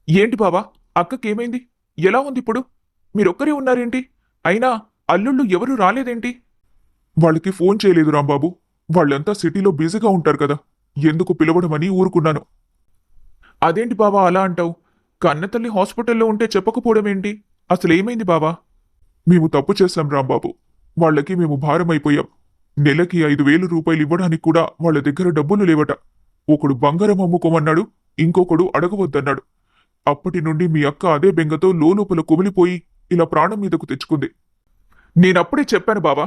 S2: ఏంటి బావా, అక్కకేమైంది? ఎలా ఉంది ఇప్పుడు? మీరొక్కరే ఉన్నారేంటి? అయినా అల్లుళ్ళు ఎవరూ రాలేదేంటి? వాళ్ళకి ఫోన్ చేయలేదు రాంబాబు, వాళ్ళంతా సిటీలో బిజీగా ఉంటారు కదా, ఎందుకు పిలవడమని ఊరుకున్నాను. అదేంటి బావా అలా అంటావు? కన్నతల్లి హాస్పిటల్లో ఉంటే చెప్పకపోవడమేంటి? అసలేమైంది బావా? మేము తప్పు చేశాం రాంబాబు, వాళ్ళకి మేము భారమైపోయాం. నెలకి 5,000 రూపాయలు ఇవ్వడానికి కూడా వాళ్ళ దగ్గర డబ్బులు లేవట. ఒకడు బంగారం అమ్ముకోమన్నాడు, ఇంకొకడు అడగవద్దన్నాడు. అప్పటి నుండి మీ అక్క అదే బెంగతో లోపల కుమిలిపోయి ఇలా ప్రాణం మీదకు తెచ్చుకుంది. నేనప్పుడే చెప్పాను బావా,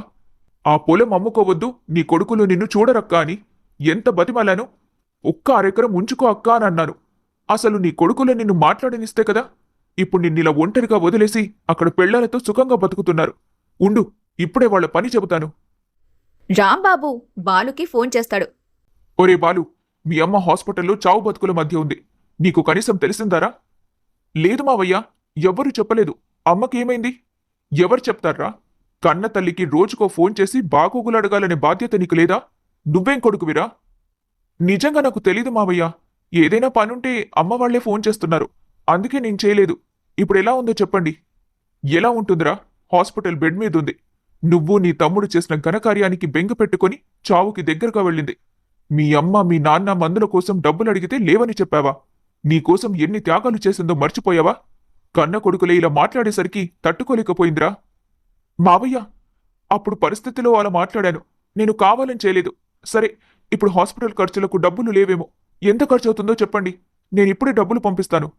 S2: ఆ పొలం అమ్ముకోవద్దు, నీ కొడుకులు నిన్ను చూడరక్కా అని. ఎంత బతిమాలాను. ఒక్క అరెకరం ఉంచుకో అక్కా అని అన్నాను. అసలు నీ కొడుకులు నిన్ను మాట్లాడనిస్తే కదా. ఇప్పుడు నిన్నిలా ఒంటరిగా వదిలేసి అక్కడ పెళ్లాలతో సుఖంగా బతుకుతున్నారు. ఉండు, ఇప్పుడే వాళ్ళ పని చెబుతాను.
S1: రాంబాబు బాలుకి ఫోన్ చేస్తాడు.
S2: ఒరే బాలు, మీ అమ్మ హాస్పిటల్లో చావు బతుకుల మధ్య ఉంది, నీకు కనీసం తెలిసిందారా? లేదు మావయ్యా, ఎవ్వరూ చెప్పలేదు. అమ్మకేమైంది? ఎవరు చెప్తారా? కన్న తల్లికి రోజుకో ఫోన్ చేసి బాగోగులు అడగాలనే బాధ్యత నీకు లేదా? నువ్వేం కొడుకువిరా? నిజంగా నాకు తెలీదు మావయ్యా, ఏదైనా పనుంటే అమ్మ వాళ్లే ఫోన్ చేస్తున్నారు, అందుకే నేను చేయలేదు. ఇప్పుడు ఎలా ఉందో చెప్పండి. ఎలా ఉంటుందిరా? హాస్పిటల్ బెడ్ మీదుంది. నువ్వు నీ తమ్ముడు చేసిన ఘనకార్యానికి బెంగ పెట్టుకుని చావుకి దగ్గరగా వెళ్ళింది. మీ అమ్మ మీ నాన్న మందుల కోసం డబ్బులు అడిగితే లేవని చెప్పావా? నీకోసం ఎన్ని త్యాగాలు చేసిందో మర్చిపోయావా? కన్న కొడుకులే ఇలా మాట్లాడేసరికి తట్టుకోలేకపోయిందిరా. మావయ్య, అప్పుడు పరిస్థితిలో అలా మాట్లాడాను, నేను కావాలని చేయలేదు. సరే, ఇప్పుడు హాస్పిటల్ ఖర్చులకు డబ్బులు లేవేమో. ఎంత ఖర్చు అవుతుందో చెప్పండి, నేనిప్పుడే డబ్బులు పంపిస్తాను.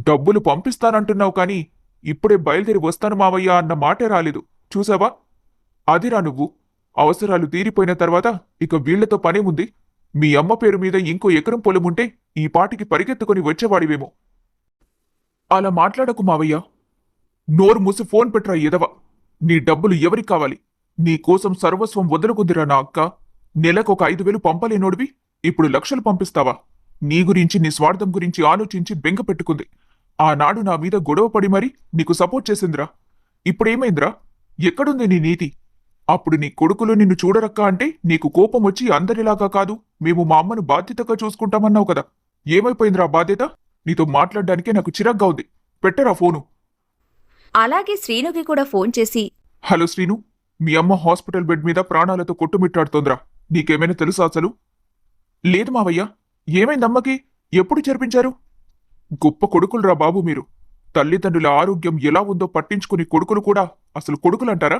S2: డబ్బులు పంపిస్తానంటున్నావు కానీ ఇప్పుడే బయలుదేరి వస్తాను మావయ్య అన్న మాటే రాలేదు, చూసావా? అదిరా నువ్వు. అవసరాలు తీరిపోయిన తర్వాత ఇక వీళ్లతో పనేముంది? మీ అమ్మ పేరు మీద ఇంకో ఎకరం పొలం ఉంటే ఈ పాటికి పరిగెత్తుకుని వచ్చేవాడివేమో. అలా మాట్లాడకు మావయ్య. నోరు మూసి ఫోన్ పెట్టరా ఎదవ. నీ డబ్బులు ఎవరికి కావాలి? నీ కోసం సర్వస్వం వదులుకుందిరా నా అక్క. నెలకొక 5,000 పంపలేనోడివి ఇప్పుడు లక్షలు పంపిస్తావా? నీ గురించి, నీ స్వార్థం గురించి ఆలోచించి బెంగ పెట్టుకుంది. ఆనాడు నా మీద గొడవపడి మరీ నీకు సపోర్ట్ చేసిందిరా. ఇప్పుడేమైందిరా? ఎక్కడుంది నీ నీతి? అప్పుడు నీ కొడుకులు నిన్ను చూడరక్కా అంటే నీకు కోపం వచ్చి అందరిలాగా కాదు, మేము మా అమ్మను బాధ్యతగా చూసుకుంటామన్నావు కదా. ఏమైపోయిందిరా బాధ్యత? నీతో మాట్లాడడానికే నాకు చిరాగ్గా ఉంది. పెట్టరా ఫోను.
S1: అలాగే శ్రీనుకి కూడా ఫోన్ చేసి,
S2: హలో శ్రీను, మీ అమ్మ హాస్పిటల్ బెడ్ మీద ప్రాణాలతో కొట్టుమిట్టాడుతోందిరా. నీకేమైనా తెలుసా అసలు? లేదు మావయ్య. ఏమైందమ్మకి? ఎప్పుడు చేర్పించారు? గొప్ప కొడుకులురా బాబు మీరు. తల్లిదండ్రుల ఆరోగ్యం ఎలా ఉందో పట్టించుకుని కొడుకులు కూడా అసలు కొడుకులంటారా?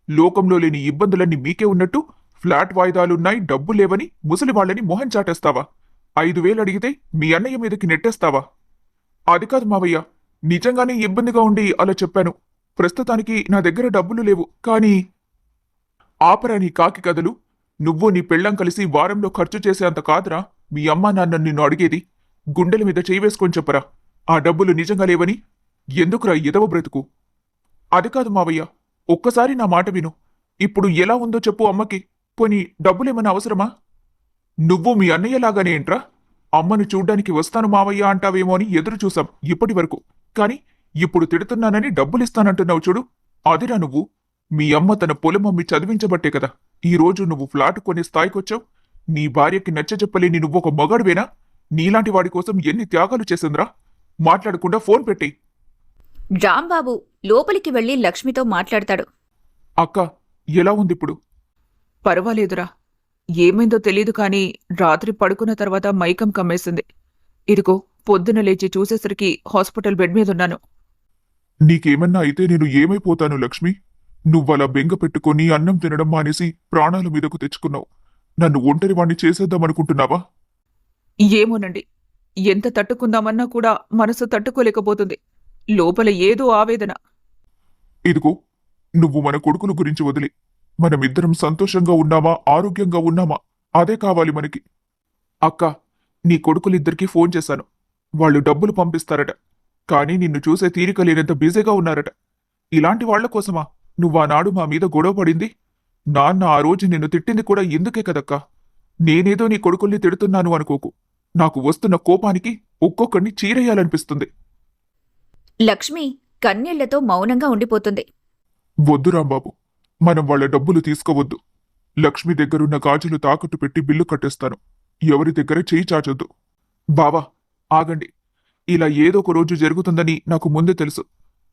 S2: లోకంలో లేని ఇబ్బందులన్నీ మీకే ఉన్నట్టు ఫ్లాట్ వాయిదాలున్నాయి, డబ్బు లేవని ముసలి వాళ్ళని మొహం చాటేస్తావా? 5,000 అడిగితే మీ అన్నయ్య మీదకి నెట్టేస్తావా? అది కాదు మావయ్య, నిజంగానే ఇబ్బందిగా ఉండి అలా చెప్పాను. ప్రస్తుతానికి నా దగ్గర డబ్బులు లేవు, కానీ ఆపరా నీ కాకి కథలు. నువ్వు నీ పెళ్ళం కలిసి వారంలో ఖర్చు చేసేంత కాదురా మీ అమ్మా నాన్న నిన్ను అడిగేది. గుండెల మీద చేయి వేసుకొని చెప్పరా, ఆ డబ్బులు నిజంగా లేవని. ఎందుకురా ఎదవ బ్రతుకు? అది కాదు మావయ్య, ఒక్కసారి నా మాట విను. ఇప్పుడు ఎలా ఉందో చెప్పు అమ్మకి. పోనీ డబ్బులేమన్నా అవసరమా? నువ్వు మీ అన్నయ్యలాగానే ఏంట్రా? అమ్మను చూడ్డానికి వస్తాను మావయ్య అంటావేమో అని ఎదురు చూసాం ఇప్పటి వరకు. కాని ఇప్పుడు తిడుతున్నానని డబ్బులిస్తానంటున్నావు చూడు, అదిరా నువ్వు. మీ అమ్మ తన పొలం అమ్మి చదివించబట్టే కదా ఈ రోజు నువ్వు ఫ్లాట్ కొనే స్థాయికొచ్చావు. నీ భార్యకి నచ్చజెప్పలేని నువ్వొక మగాడువేనా? నీలాంటి వాడి కోసం ఎన్ని త్యాగాలు చేసిందిరా? మాట్లాడకుండా ఫోన్ పెట్టి.
S1: రాంబాబు లోపలికి వెళ్లి లక్ష్మితో మాట్లాడతాడు.
S2: అక్క, ఎలా ఉందిప్పుడు?
S3: పర్వాలేదురా. ఏమైందో తెలీదు కానీ రాత్రి పడుకున్న తర్వాత మైకం కమ్మేసింది. ఇదిగో పొద్దున లేచి చూసేసరికి హాస్పిటల్ బెడ్ మీదున్నాను.
S2: నీకేమన్నా అయితే నేను ఏమైపోతాను లక్ష్మి? నువ్వలా బెంగ పెట్టుకొని అన్నం తినడం మానేసి ప్రాణాల మీదకు తెచ్చుకున్నావు. నన్ను ఒంటరివాణ్ణి చేసేద్దామనుకుంటున్నావా?
S3: ఏమోనండి, ఎంత తట్టుకుందామన్నా కూడా మనసు తట్టుకోలేకపోతుంది. లోపల ఏదో ఆవేదన.
S2: ఇదిగో, నువ్వు మన కొడుకుల గురించి వదిలి మనమిద్దరం సంతోషంగా ఉన్నామా, ఆరోగ్యంగా ఉన్నామా, అదే కావాలి మనకి. అక్క, నీ కొడుకులిద్దరికీ ఫోన్ చేశాను. వాళ్ళు డబ్బులు పంపిస్తారట. కానీ నిన్ను చూసే తీరిక లేనంత బిజీగా ఉన్నారట. ఇలాంటి వాళ్ల కోసమా నువ్వానాడు మా మీద గొడవ పడింది? నాన్న ఆ రోజు నిన్ను తిట్టింది కూడా ఎందుకే కదక్కా? నేనేదో నీ కొడుకుల్ని తిడుతున్నాను అనుకోకు. నాకు వస్తున్న కోపానికి ఒక్కొక్కడిని చీరేయాలనిపిస్తుంది.
S1: లక్ష్మి కన్నీళ్లతో మౌనంగా ఉండిపోతుంది.
S2: వద్దు రాంబాబు, మనం వాళ్ళ డబ్బులు తీసుకోవద్దు. లక్ష్మి దగ్గరున్న గాజులు తాకట్టు పెట్టి బిల్లు కట్టేస్తాను. ఎవరి దగ్గర చేయి చాచొద్దు. బావా, ఆగండి. ఇలా ఏదో ఒక రోజు జరుగుతుందని నాకు ముందే తెలుసు.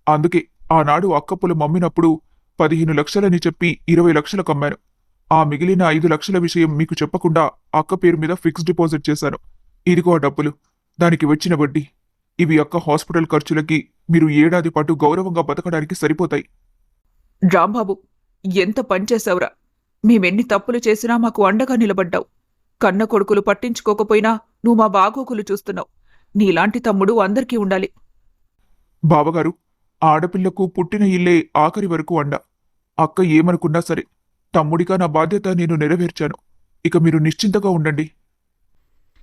S2: అందుకే ఆనాడు అక్క పొలం అమ్మినప్పుడు 15 లక్షలని చెప్పి 20 లక్షలకు అమ్మాను. ఆ మిగిలిన 5 లక్షల విషయం మీకు చెప్పకుండా అక్క పేరు మీద ఫిక్స్డ్ డిపాజిట్ చేశాను. ఇదిగో ఆ డబ్బులు, దానికి వచ్చిన వడ్డీ. ఇవి అక్క హాస్పిటల్ ఖర్చులకి, మీరు ఏడాది పాటు గౌరవంగా బతకడానికి సరిపోతాయి.
S3: రాంబాబు, ఎంత పనిచేశావురా! మేమెన్ని తప్పులు చేసినా మాకు అండగా నిలబడ్డావు. కన్న కొడుకులు పట్టించుకోకపోయినా నువ్వు మా బాగోగులు చూస్తున్నావు. నీలాంటి తమ్ముడు అందరికీ ఉండాలి.
S2: బావగారు, ఆడపిల్లకు పుట్టిన ఇల్లే ఆఖరి వరకు అండ. అక్క ఏమనుకున్నా సరే, తమ్ముడిగా నా బాధ్యత నేను నెరవేర్చాను. ఇక మీరు నిశ్చింతగా ఉండండి.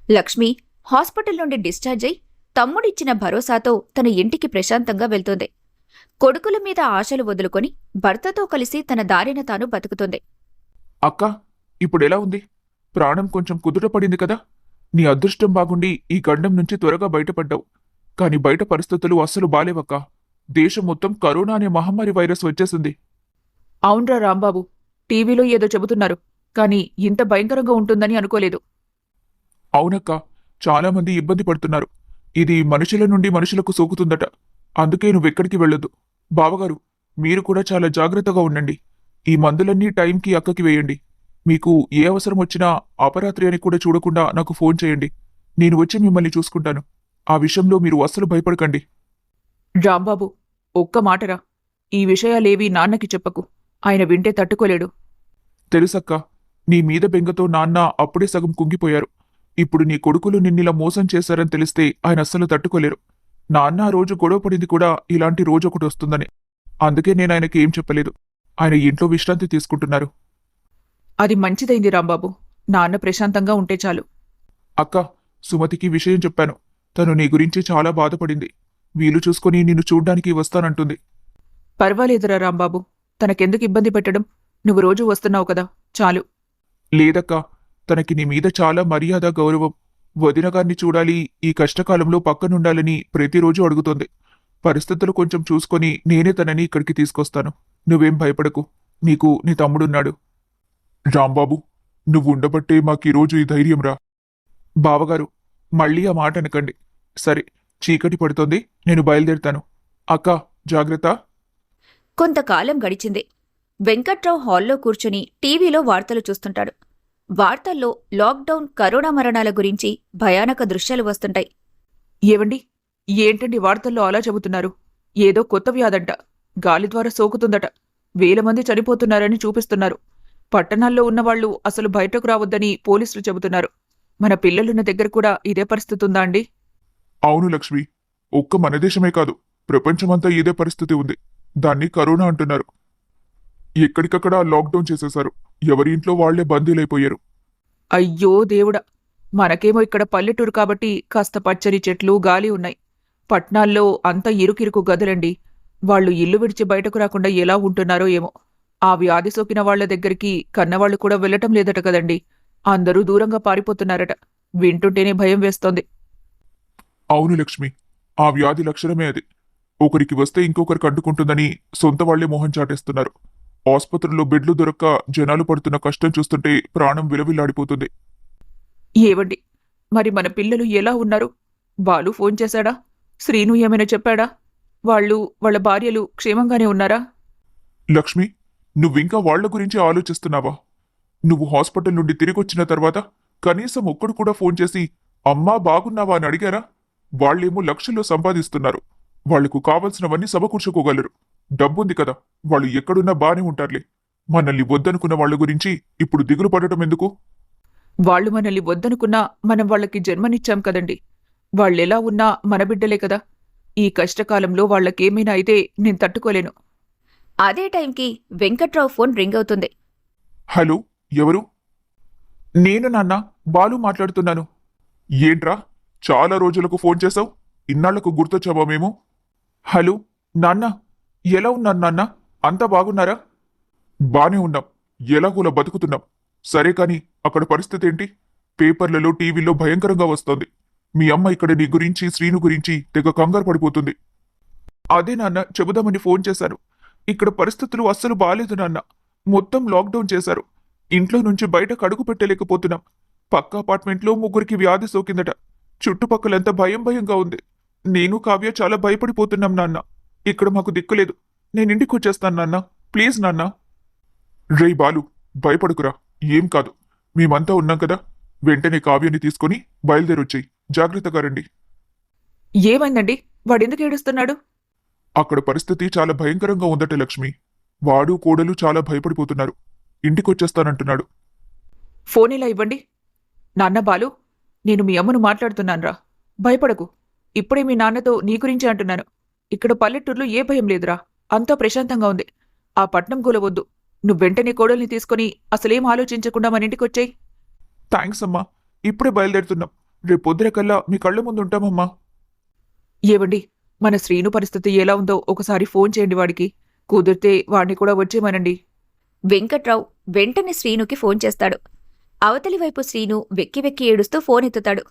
S1: లక్ష్మి హాస్పిటల్ నుండి డిశ్చార్జ్ అయి తమ్ముడిచ్చిన భరోసాతో తన ఇంటికి ప్రశాంతంగా వెళ్తుంది. కొడుకుల మీద ఆశలు వదులుకొని భర్తతో కలిసి తన దారిన తాను బతుకుతుంది.
S2: అక్క, ఇప్పుడెలా ఉంది? ప్రాణం కొంచెం కుదుటపడింది కదా? నీ అదృష్టం బాగుండి ఈ గండం నుంచి త్వరగా బయటపడ్డావు. కాని బయట పరిస్థితులు అస్సలు బాలేవక్క. దేశం మొత్తం కరోనా అనే మహమ్మారి వైరస్ వచ్చేసింది.
S3: అవునరా రాంబాబు, టీవీలో ఏదో చెబుతున్నారు. కాని ఇంత భయంకరంగా ఉంటుందని అనుకోలేదు.
S2: అవునక్క, చాలామంది ఇబ్బంది పడుతున్నారు. ఇది మనుషుల నుండి మనుషులకు సోకుతుందట. అందుకే నువ్వెక్కడికి వెళ్ళొద్దు. బావగారు, మీరు కూడా చాలా జాగ్రత్తగా ఉండండి. ఈ మందులన్నీ టైంకి అక్కకి వేయండి. మీకు ఏ అవసరం వచ్చినా అపరాత్రి అని కూడా చూడకుండా నాకు ఫోన్ చేయండి. నేను వచ్చి మిమ్మల్ని చూసుకుంటాను. ఆ విషయంలో మీరు అస్సలు భయపడకండి.
S3: రాంబాబు, ఒక్క మాటరా. ఈ విషయాలేవీ నాన్నకి చెప్పకు. ఆయన వింటే తట్టుకోలేడు.
S2: తెలుసక్క, నీ మీద బెంగతో నాన్న అప్పుడే సగం కుంగిపోయారు. ఇప్పుడు నీ కొడుకులు నిన్నిలా మోసం చేశారని తెలిస్తే ఆయన అస్సలు తట్టుకోలేరు. నాన్న ఆ రోజు గొడవపడింది కూడా ఇలాంటి రోజు ఒకటి వస్తుందని. అందుకే నేను ఆయనకి ఏం చెప్పలేదు. ఆయన ఇంట్లో విశ్రాంతి తీసుకుంటున్నారు.
S3: అది మంచిదైంది రాంబాబు. నాన్న ప్రశాంతంగా ఉంటే చాలు.
S2: అక్క, సుమతికి విషయం చెప్పాను. తను నీ గురించి చాలా బాధపడింది. వీలు చూసుకొని నిన్ను చూడ్డానికి వస్తానంటుంది.
S3: పర్వాలేదురా రాంబాబు. తనకెందుకు ఇబ్బంది పెట్టడం? నువ్వు రోజూ వస్తున్నావు కదా, చాలు.
S2: లేదక్కా, తనకి నీ మీద చాలా మర్యాద, గౌరవం. వదినగారిని చూడాలి, ఈ కష్టకాలంలో పక్కనుండాలని ప్రతిరోజు అడుగుతోంది. పరిస్థితులు కొంచెం చూసుకొని నేనే తనని ఇక్కడికి తీసుకొస్తాను. నువ్వేం భయపడకు. నీకు నీ తమ్ముడున్నాడు. రాంబాబు, నువ్వు ఉండబట్టే మాకీరోజు ఈ ధైర్యం రా. బావగారు, మళ్ళీ ఆ మాట అనకండి. సరే, చీకటి పడుతోంది, నేను బయలుదేరుతాను. అక్క, జాగ్రత్త.
S1: కొంతకాలం గడిచింది. వెంకట్రావు హాల్లో కూర్చుని టీవీలో వార్తలు చూస్తుంటాడు. వార్తల్లో లాక్డౌన్, కరోనా మరణాల గురించి భయానక దృశ్యాలు వస్తుంటాయి.
S3: ఏవండి, ఏంటండి వార్తల్లో అలా చెబుతున్నారు? ఏదో కొత్త వ్యాధంట, గాలి ద్వారా సోకుతుందట. 1000 మంది చనిపోతున్నారని చూపిస్తున్నారు. పట్టణాల్లో ఉన్నవాళ్లు అసలు బయటకు రావద్దని పోలీసులు చెబుతున్నారు. మన పిల్లలున్న దగ్గర కూడా ఇదే పరిస్థితి ఉందా అండి?
S2: అవును లక్ష్మి, ఒక్క మన దేశమే కాదు, ప్రపంచమంతా ఇదే పరిస్థితి ఉంది. దాన్ని కరోనా అంటున్నారు. ఎక్కడికక్కడ లాక్డౌన్ చేసేశారు. ఎవరి ఇంట్లో వాళ్లే బందీలైపోయారు.
S3: అయ్యో దేవుడా! మనకేమో ఇక్కడ పల్లెటూరు కాబట్టి కాస్త పచ్చని చెట్లు, గాలి ఉన్నాయి. పట్నాల్లో అంతా ఇరుకిరుకు గదులండి. వాళ్లు ఇల్లు విడిచి బయటకు రాకుండా ఎలా ఉంటున్నారో ఏమో. ఆ వ్యాధి సోకిన వాళ్ల దగ్గరికి కన్నవాళ్లు కూడా వెళ్లటం లేదట కదండి. అందరూ దూరంగా పారిపోతున్నారట. వింటుంటేనే భయం వేస్తోంది.
S2: అవును లక్ష్మి, ఆ వ్యాధి లక్షణమే అది. ఒకరికి వస్తే ఇంకొకరికి అంటుకుంటుందని సొంత వాళ్లే మొహం చాటేస్తున్నారు. ఆసుపత్రుల్లో బెడ్లు దొరక్క జనాలు పడుతున్న కష్టం చూస్తుంటే ప్రాణం విలవిల్లాడిపోతుంది.
S3: ఏవండి, మరి మన పిల్లలు ఎలా ఉన్నారు? బాలు ఫోన్ చేశాడా? శ్రీను ఏమైనా చెప్పాడా? వాళ్ళ భార్యలు క్షేమంగానే ఉన్నారా?
S2: లక్ష్మి, నువ్వింకా వాళ్ల గురించి ఆలోచిస్తున్నావా? నువ్వు హాస్పిటల్ నుండి తిరిగొచ్చిన తర్వాత కనీసం ఒక్కడు కూడా ఫోన్ చేసి అమ్మా బాగున్నావా అని అడిగారా? వాళ్లేమో లక్షల్లో సంపాదిస్తున్నారు. వాళ్లకు కావలసినవన్నీ సమకూర్చుకోగలరు. డబ్బుంది కదా, వాళ్ళు ఎక్కడున్నా బానే ఉంటారులే. మనల్ని వద్దనుకున్న వాళ్ల గురించి ఇప్పుడు దిగులు పడటం ఎందుకు?
S3: వాళ్లు మనల్ని వద్దనుకున్నా మనం వాళ్లకి జన్మనిచ్చాం కదండి. వాళ్ళెలా ఉన్నా మన బిడ్డలే కదా. ఈ కష్టకాలంలో వాళ్లకేమైనా అయితే నేను తట్టుకోలేను.
S1: అదే టైంకి వెంకట్రావు ఫోన్ రింగ్ అవుతుంది.
S2: హలో, ఎవరు? నేను నాన్న, బాలు మాట్లాడుతున్నాను. ఏంట్రా, చాలా రోజులకు ఫోన్ చేశావు? ఇన్నాళ్లకు గుర్తొచ్చావా మేము? హలో నాన్న, ఎలా ఉన్నారు నాన్న? అంతా బాగున్నారా? బానే ఉన్నాం, ఎలాగోలా బతుకుతున్నాం. సరే కాని అక్కడ పరిస్థితి ఏంటి? పేపర్లలో టీవీలో భయంకరంగా వస్తోంది. మీ అమ్మ ఇక్కడ నీ గురించి, శ్రీను గురించి తెగ కంగారు పడిపోతుంది. అదే నాన్న చెబుదామని ఫోన్ చేశాను. ఇక్కడ పరిస్థితులు అస్సలు బాలేదు నాన్న. మొత్తం లాక్డౌన్ చేశారు. ఇంట్లో నుంచి బయటకు అడుగు పెట్టలేకపోతున్నాం. పక్క అపార్ట్మెంట్లో 3 వ్యాధి సోకిందట. చుట్టుపక్కలంతా భయం భయంగా ఉంది. నేను కావ్య చాలా భయపడిపోతున్నాం నాన్న. ఇక్కడ మాకు దిక్కులేదు. నేను ఇంటికి వచ్చేస్తాను నాన్న, ప్లీజ్ నాన్న. రేయ్ బాలు, భయపడుకురా, ఏం కాదు. మేమంతా ఉన్నాం కదా. వెంటనే కావ్యాన్ని తీసుకుని బయలుదేరొచ్చాయి. జాగ్రత్తగా రండి.
S3: ఏమైందండి? వాడెందుకు ఏడుస్తున్నాడు?
S2: అక్కడ పరిస్థితి చాలా భయంకరంగా ఉందట లక్ష్మి. వాడు కోడలు చాలా భయపడిపోతున్నారు. ఇంటికొచ్చేస్తానంటున్నాడు.
S3: ఫోన్ ఇలా ఇవ్వండి. నాన్న బాలు, నేను మీ అమ్మను మాట్లాడుతున్నానురా. భయపడకు. ఇప్పుడే మీ నాన్నతో నీ గురించి అంటున్నాను. ఇక్కడ పల్లెటూర్లో ఏ భయం లేదురా. అంతా ప్రశాంతంగా ఉంది. ఆ పట్నం కూలవద్దు. నువ్వు వెంటనే కోడల్ని తీసుకుని అసలేం ఆలోచించకుండా మన ఇంటికొచ్చాయి.
S2: థ్యాంక్స్ అమ్మా. ఇప్పుడే బయలుదేరుతున్నాం. రేపు పొద్దున కల్లా మీ కళ్ళ ముందు ఉంటామమ్మా.
S3: ఏవండి, మన శ్రీను పరిస్థితి ఎలా ఉందో ఒకసారి ఫోన్ చేయండి వాడికి. కుదిరితే వాడిని కూడా వచ్చేయమనండి.
S1: వెంకట్రావు వెంటనే శ్రీనుకి ఫోన్ చేస్తాడు. అవతలి వైపు శ్రీను వెక్కి వెక్కి ఏడుస్తూ ఫోన్ ఎత్తుతాడు.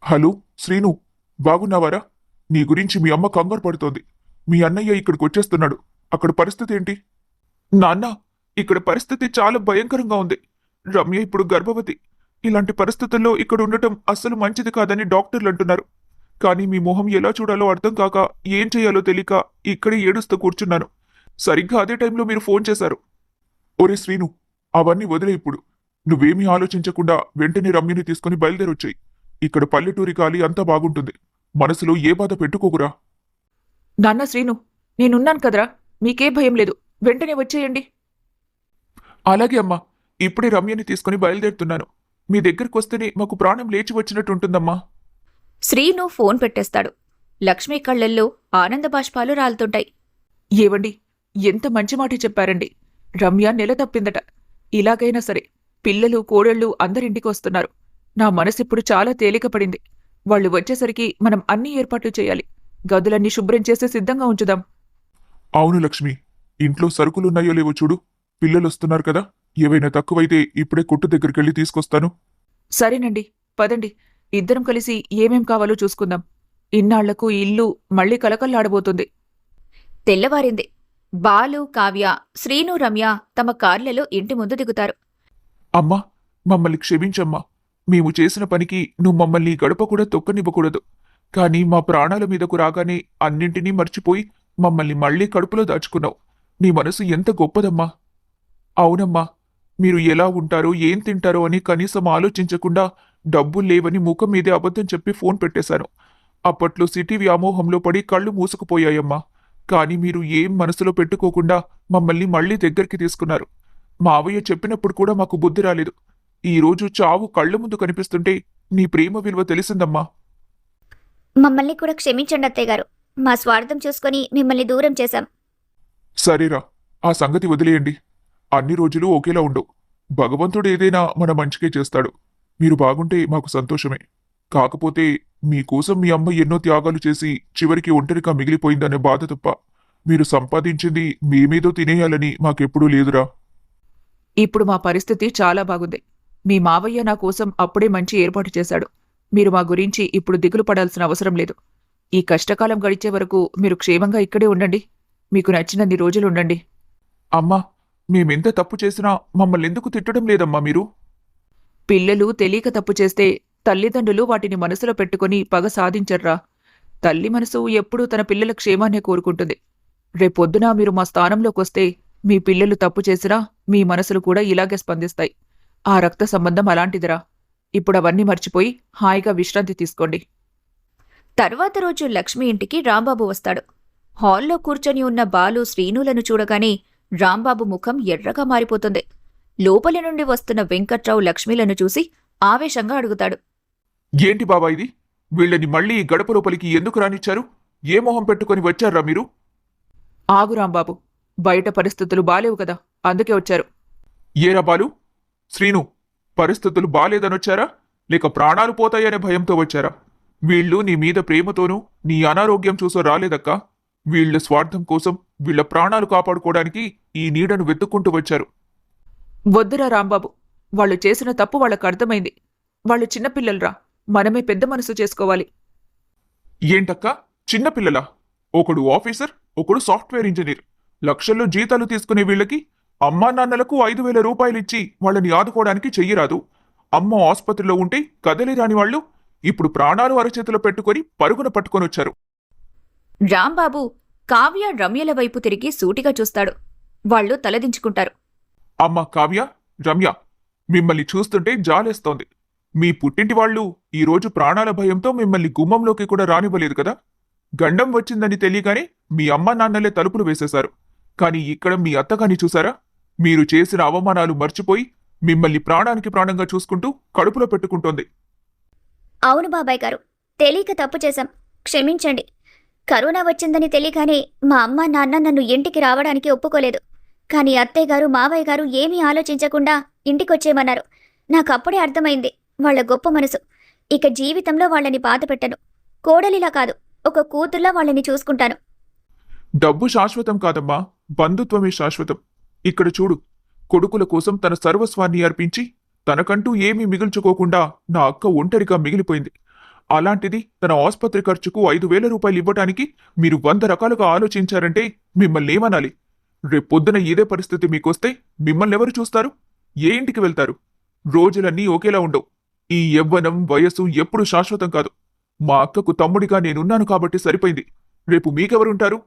S2: హలో శ్రీను, బాగున్నావారా? నీ గురించి మీ అమ్మ కంగారు పడుతోంది. మీ అన్నయ్య ఇక్కడికి వచ్చేస్తున్నాడు. అక్కడ పరిస్థితి ఏంటి? నాన్న, ఇక్కడ పరిస్థితి చాలా భయంకరంగా ఉంది. రమ్య ఇప్పుడు గర్భవతి. ఇలాంటి పరిస్థితుల్లో ఇక్కడ ఉండటం అస్సలు మంచిది కాదని డాక్టర్లు అంటున్నారు. కానీ మీ మొహం ఎలా చూడాలో అర్థం కాక ఏం చేయాలో తెలియక ఇక్కడే ఏడుస్తూ కూర్చున్నాను. సరిగ్గా అదే టైంలో మీరు ఫోన్ చేశారు. ఒరే శ్రీను, అవన్నీ వదిలే ఇప్పుడు. నువ్వేమీ ఆలోచించకుండా వెంటనే రమ్యని తీసుకుని బయలుదేరొచ్చాయి. ఇక్కడ పల్లెటూరి గాలి అంతా బాగుంటుంది. మనసులో ఏ బాధ పెట్టుకోకురా.
S3: నాన్న శ్రీను, నేనున్నాను కదరా. మీకే భయం లేదు. వెంటనే వచ్చేయండి.
S2: అలాగే అమ్మా, ఇప్పుడే రమ్యని తీసుకుని బయలుదేరుతున్నాను. మీ దగ్గరికి వస్తేనే మాకు ప్రాణం లేచి వచ్చినట్టుంటుందమ్మా.
S1: శ్రీను ఫోన్ పెట్టేస్తాడు. లక్ష్మి కళ్ళల్లో ఆనంద బాష్పాలు రాలుతుంటాయి.
S3: ఏవండి, ఎంత మంచి మాట చెప్పారండి. రమ్య నెల తప్పిందట. ఇలాగైనా సరే పిల్లలు కోడళ్ళు అందరింటికి వస్తున్నారు. నా మనసిప్పుడు చాలా తేలికపడింది. వాళ్ళు వచ్చేసరికి మనం అన్ని ఏర్పాట్లు చేయాలి. గదులన్నీ శుభ్రం చేసి సిద్ధంగా ఉంచుదాం.
S2: అవును లక్ష్మి, ఇంట్లో సరుకులున్నాయో లేవో చూడు. పిల్లలొస్తున్నారు కదా. ఏవైనా తక్కువైతే ఇప్పుడే కొట్టు దగ్గరికెళ్ళి తీసుకొస్తాను.
S3: సరేనండి, పదండి. ఇద్దరం కలిసి ఏమేం కావాలో చూసుకుందాం. ఇన్నాళ్లకు ఈ ఇల్లు మళ్లీ కలకల్లాడబోతుంది.
S1: తెల్లవారింది. బాలు, కావ్య, శ్రీను, రమ్య తమ కార్లలో ఇంటి ముందు దిగుతారు.
S2: అమ్మా, మమ్మల్ని క్షమించమ్మా. మేము చేసిన పనికి నువ్వు మమ్మల్ని గడప కూడా తొక్కనివ్వకూడదు. కానీ మా ప్రాణాల మీదకు రాగానే అన్నింటినీ మర్చిపోయి మమ్మల్ని మళ్లీ కడుపులో దాచుకున్నావు. నీ మనసు ఎంత గొప్పదమ్మా. అవునమ్మా, మీరు ఎలా ఉంటారో ఏం తింటారో అని కనీసం ఆలోచించకుండా డబ్బులు లేవని ముఖం మీదే అబద్ధం చెప్పి ఫోన్ పెట్టేశాను. అప్పట్లో సిటీ వ్యామోహంలో పడి కళ్ళు మూసుకుపోయాయమ్మా. కానీ మీరు ఏం మనసులో పెట్టుకోకుండా మమ్మల్ని మళ్లీ దగ్గరికి తీసుకున్నారు. మావయ్య చెప్పినప్పుడు కూడా మాకు బుద్ధి రాలేదు. ఈరోజు చావు కళ్ళ ముందు కనిపిస్తుంటే నీ ప్రేమ విలువ తెలిసిందమ్మా.
S4: మమ్మల్ని కూడా క్షమించండి అత్తయ్య గారు. మా స్వార్థం చూసుకొని మిమ్మల్ని దూరం చేశాం.
S2: సరేరా, ఆ సంగతి వదిలేయండి. అన్ని రోజులు ఒకేలా ఉండవు. భగవంతుడు ఏదైనా మన మంచికే చేస్తాడు. మీరు బాగుంటే మాకు సంతోషమే. కాకపోతే మీకోసం మీ అమ్మ ఎన్నో త్యాగాలు చేసి చివరికి ఒంటరిగా మిగిలిపోయిందనే బాధ తప్ప మీరు సంపాదించింది మేమేదో తినేయాలని మాకెప్పుడూ లేదురా.
S3: ఇప్పుడు మా పరిస్థితి చాలా బాగుంది. మీ మావయ్య నా కోసం అప్పుడే మంచి ఏర్పాటు చేశాడు. మీరు మా గురించి ఇప్పుడు దిగులు పడాల్సిన అవసరం లేదు. ఈ కష్టకాలం గడిచే వరకు మీరు క్షేమంగా ఇక్కడే ఉండండి. మీకు నచ్చినన్ని రోజులుండండి.
S2: అమ్మా, మేమెంత తప్పు చేసినా మమ్మల్ని ఎందుకు తిట్టడం లేదమ్మా మీరు?
S3: పిల్లలు తెలియక తప్పు చేస్తే తల్లిదండ్రులు వాటిని మనసులో పెట్టుకుని పగ సాధించర్రా. తల్లి మనసు ఎప్పుడూ తన పిల్లల క్షేమాన్నే కోరుకుంటుంది. రేపొద్దున మీరు మా స్థానంలోకొస్తే మీ పిల్లలు తప్పు చేసినా మీ మనసులు కూడా ఇలాగే స్పందిస్తాయి. ఆ రక్త సంబంధం అలాంటిదిరా. ఇప్పుడు అవన్నీ మర్చిపోయి హాయిగా విశ్రాంతి తీసుకోండి.
S1: తర్వాత రోజు లక్ష్మి ఇంటికి రాంబాబు వస్తాడు. హాల్లో కూర్చొని ఉన్న బాలు, శ్రీనులను చూడగానే రాంబాబు ముఖం ఎర్రగా మారిపోతుంది. లోపలి నుండి వస్తున్న వెంకట్రావు లక్ష్మిలను చూసి ఆవేశంగా అడుగుతాడు.
S2: ఏంటి బాబా ఇది? వీళ్ళని మళ్ళీ ఈ గడప లోపలికి ఎందుకు రానిచ్చారు? ఏ మొహం పెట్టుకుని వచ్చారా మీరు?
S3: ఆగు రాంబాబు, బయట పరిస్థితులు బాలేవు కదా, అందుకే వచ్చారు.
S2: ఏరా బాలు, శ్రీను, పరిస్థితులు బాలేదనొచ్చారా లేక ప్రాణాలు పోతాయనే భయంతో వచ్చారా? వీళ్ళు నీ మీద ప్రేమతోనూ నీ అనారోగ్యం చూసో రాలేదక్కా. వీళ్ళ స్వార్థం కోసం వీళ్ళ ప్రాణాలు కాపాడుకోవడానికి ఈ నీడను వెతుక్కుంటూ వచ్చారు.
S3: వద్దురా రాంబాబు, వాళ్ళు చేసిన తప్పు వాళ్ళకు అర్థమైంది. వాళ్ళు చిన్నపిల్లలరా, మనమే పెద్ద మనసు చేసుకోవాలి.
S2: ఏంటక్కా, చిన్నపిల్లలా? ఒకడు ఆఫీసర్, ఒకడు సాఫ్ట్వేర్ ఇంజనీర్. లక్షల్లో జీతాలు తీసుకునే వీళ్ళకి అమ్మా నాన్నలకు 5,000 రూపాయలిచ్చి వాళ్ళని ఆదుకోవడానికి చెయ్యరాదు. అమ్మ ఆసుపత్రిలో ఉంటే కదలిరాని వాళ్ళు ఇప్పుడు ప్రాణాలు అరచేతిలో పెట్టుకొని పరుగున పట్టుకొనొచ్చారు.
S1: రాంబాబు కావ్య రమ్యల వైపు తిరిగి సూటిగా చూస్తాడు. వాళ్ళు తలదించుకుంటారు.
S2: అమ్మ కావ్య, రమ్య, మిమ్మల్ని చూస్తుంటే జాలేస్తోంది. మీ పుట్టింటి వాళ్ళు ఈరోజు ప్రాణాల భయంతో మిమ్మల్ని గుమ్మంలోకి కూడా రానివ్వలేదు కదా. గండం వచ్చిందని తెలియగానే మీ అమ్మా నాన్నలే తలుపులు వేసేశారు. కాని ఇక్కడ మీ అత్తగాని చూసారా? మీరు చేసిన అవమానాలు మర్చిపోయి మిమ్మల్ని ప్రాణానికి ప్రాణంగా చూసుకుంటూ కడుపులో పెట్టుకుంటోంది.
S4: అవును బాబాయ్ గారు, తెలియక తప్పు చేశాం, క్షమించండి. కరోనా వచ్చిందని తెలియగానే మా అమ్మ నాన్న నన్ను ఇంటికి రావడానికి ఒప్పుకోలేదు. కానీ అత్తయ్య గారు మావయ్య గారు ఏమీ ఆలోచించకుండా ఇంటికొచ్చేయమన్నారు. నాకప్పుడే అర్థమైంది వాళ్ళ గొప్ప మనసు. ఇక జీవితంలో వాళ్ళని బాధ పెట్టను. కోడలిలా కాదు, ఒక కూతుర్లా వాళ్ళని చూసుకుంటాను.
S2: డబ్బు శాశ్వతం కాదమ్మా, బంధుత్వమే శాశ్వతం. ఇక్కడ చూడు, కొడుకుల కోసం తన సర్వస్వాన్ని అర్పించి తనకంటూ ఏమీ మిగుల్చుకోకుండా నా అక్క ఒంటరిగా మిగిలిపోయింది. అలాంటిది తన ఆసుపత్రి ఖర్చుకు 5,000 రూపాయలు ఇవ్వటానికి మీరు 100 రకాలుగా ఆలోచించారంటే మిమ్మల్ని ఏమనాలి? రేపొద్దున ఇదే పరిస్థితి మీకొస్తే మిమ్మల్ని ఎవరు చూస్తారు? ఏ ఇంటికి వెళ్తారు? రోజులన్నీ ఒకేలా ఉండవు. ఈ యవ్వనం, వయస్సు ఎప్పుడూ శాశ్వతం కాదు. మా అక్కకు తమ్ముడిగా నేనున్నాను కాబట్టి సరిపోయింది. రేపు మీకెవరుంటారు?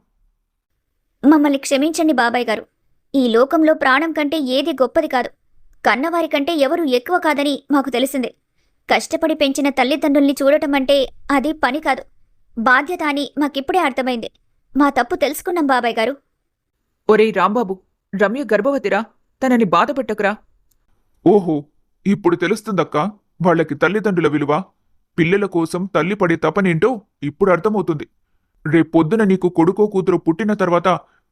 S4: మమ్మల్ని క్షమించండి బాబాయ్ గారు. ఈ లోకంలో ప్రాణం కంటే ఏది గొప్పది కాదు. కన్నవారి కంటే ఎవరూ ఎక్కువ కాదని మాకు తెలిసింది. కష్టపడి పెంచిన తల్లిదండ్రుల్ని చూడటం అంటే అది పని కాదు, బాధ్యత అని మాకిప్పుడే అర్థమైంది. మా తప్పు తెలుసుకున్నాం బాబాయ్ గారు.
S3: ఒరేయ్ రాంబాబు, రమ్య గర్భవతిరా, తనని బాధపెట్టకురా.
S2: ఓహో, ఇప్పుడు తెలుస్తుందక్కా వాళ్ళకి తల్లిదండ్రుల విలువ. పిల్లల కోసం తల్లి పడే తపనేంటో ఇప్పుడు అర్థమవుతుంది. రేపొద్దున నీకు కొడుకో కూతురు పుట్టిన తర్వాత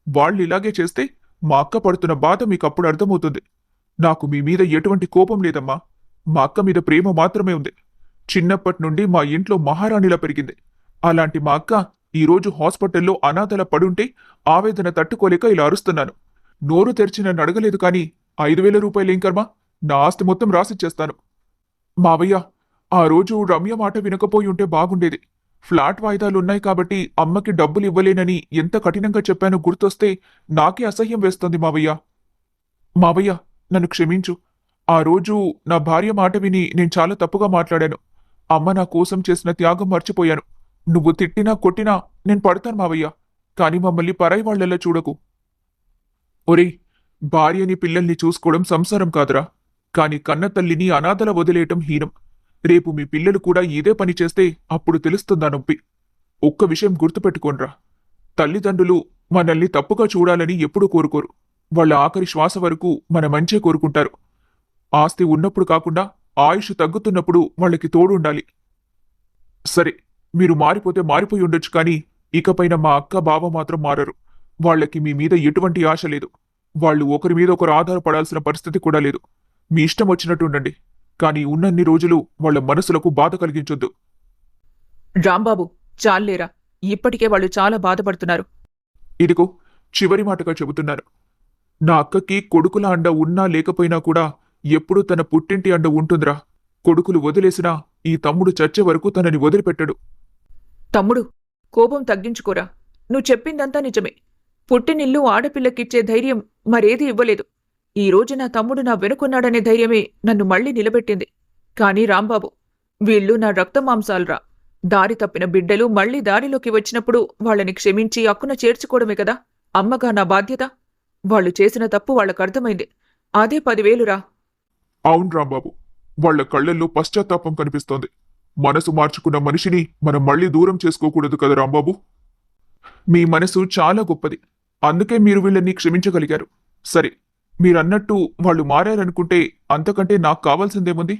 S2: వాళ్ళిలాగే చేస్తే మా అక్క పడుతున్న బాధ మీకప్పుడు అర్థమవుతుంది. నాకు మీ మీద ఎటువంటి కోపం లేదమ్మా. మా అక్క మీద ప్రేమ మాత్రమే ఉంది. చిన్నప్పటి నుండి మా ఇంట్లో మహారాణిలా పెరిగింది. అలాంటి మా అక్క ఈరోజు హాస్పిటల్లో అనాథల పడుంటే ఆవేదన తట్టుకోలేక ఇలా అరుస్తున్నాను. నోరు తెరిచి నన్ను అడగలేదు కానీ 5,000 రూపాయలు ఏం కర్మ, నా ఆస్తి మొత్తం రాసిచ్చేస్తాను. మావయ్య, ఆ రోజు రమ్య మాట వినకపోయి ఉంటే బాగుండేది. ఫ్లాట్ వాయిదాలున్నాయి కాబట్టి అమ్మకి డబ్బులు ఇవ్వలేనని ఎంత కఠినంగా చెప్పానో గుర్తొస్తే నాకే అసహ్యం వేస్తోంది మావయ్య. మావయ్య, నన్ను క్షమించు. ఆ రోజు నా భార్య మాట విని నేను చాలా తప్పుగా మాట్లాడాను. అమ్మ నా కోసం చేసిన త్యాగం మర్చిపోయాను. నువ్వు తిట్టినా కొట్టినా నేను పడతాను మావయ్య, కాని మమ్మల్ని పరాయి వాళ్లలా చూడకు. ఒరేయ్, భార్యని పిల్లల్ని చూసుకోవడం సంసారం కాదురా. కాని కన్న తల్లిని అనాథల వదిలేయటం హీనం. రేపు మీ పిల్లలు కూడా ఇదే పని చేస్తే అప్పుడు తెలుస్తుందా నొప్పి. ఒక్క విషయం గుర్తుపెట్టుకోండ్రా, తల్లిదండ్రులు మనల్ని తప్పుగా చూడాలని ఎప్పుడూ కోరుకోరు. వాళ్ళ ఆఖరి శ్వాస వరకు మన మంచే కోరుకుంటారు. ఆస్తి ఉన్నప్పుడు కాకుండా ఆయుష్ తగ్గుతున్నప్పుడు వాళ్ళకి తోడు ఉండాలి. సరే, మీరు మారిపోతే మారిపోయి ఉండొచ్చు కానీ ఇకపైన మా అక్క బావ మాత్రం మారరు. వాళ్ళకి మీ మీద ఎటువంటి ఆశ లేదు. వాళ్ళు ఒకరి మీద ఒకరు ఆధారపడాల్సిన పరిస్థితి కూడా లేదు. మీ ఇష్టం వచ్చినట్టు ఉండండి, కానీ ఉన్నన్ని రోజులు వాళ్ళ మనసులకు బాధ కలిగించొద్దు.
S3: రాంబాబు, చాలేరా, ఇప్పటికే వాళ్ళు చాలా బాధపడుతున్నారు.
S2: ఇదిగో చివరి మాటగా చెబుతున్నాను. నా అక్కకి కొడుకుల అండ ఉన్నా లేకపోయినా కూడా ఎప్పుడూ తన పుట్టింటి అండ ఉంటుందిరా. కొడుకులు వదిలేసినా ఈ తమ్ముడు చచ్చే వరకు తనని వదిలిపెట్టడు.
S3: తమ్ముడు, కోపం తగ్గించుకోరా. నువ్వు చెప్పిందంతా నిజమే. పుట్టినిల్లు ఆడపిల్లకిచ్చే ధైర్యం మరేదీ ఇవ్వలేదు. ఈ రోజు నా తమ్ముడు నా వెనుకున్నాడనే ధైర్యమే నన్ను మళ్లీ నిలబెట్టింది. కానీ రాంబాబు, వీళ్ళు నా రక్తమాంసాలురా. దారి తప్పిన బిడ్డలు మళ్లీ దారిలోకి వచ్చినప్పుడు వాళ్ళని క్షమించి అక్కున చేర్చుకోవడమే కదా అమ్మగా నా బాధ్యత. వాళ్ళు చేసిన తప్పు వాళ్ళకర్థమైంది. అదే 10,000 రా.
S2: అవును రాంబాబు, వాళ్ల కళ్లల్లో పశ్చాత్తాపం కనిపిస్తోంది. మనసు మార్చుకున్న మనిషిని మనం మళ్లీ దూరం చేసుకోకూడదు కదా రాంబాబు. మీ మనసు చాలా గొప్పది, అందుకే మీరు వీళ్ళని క్షమించగలిగారు. సరే, మీరన్నట్టు వాళ్ళు మారారనుకుంటే అంతకంటే నాకు కావాల్సిందేముంది?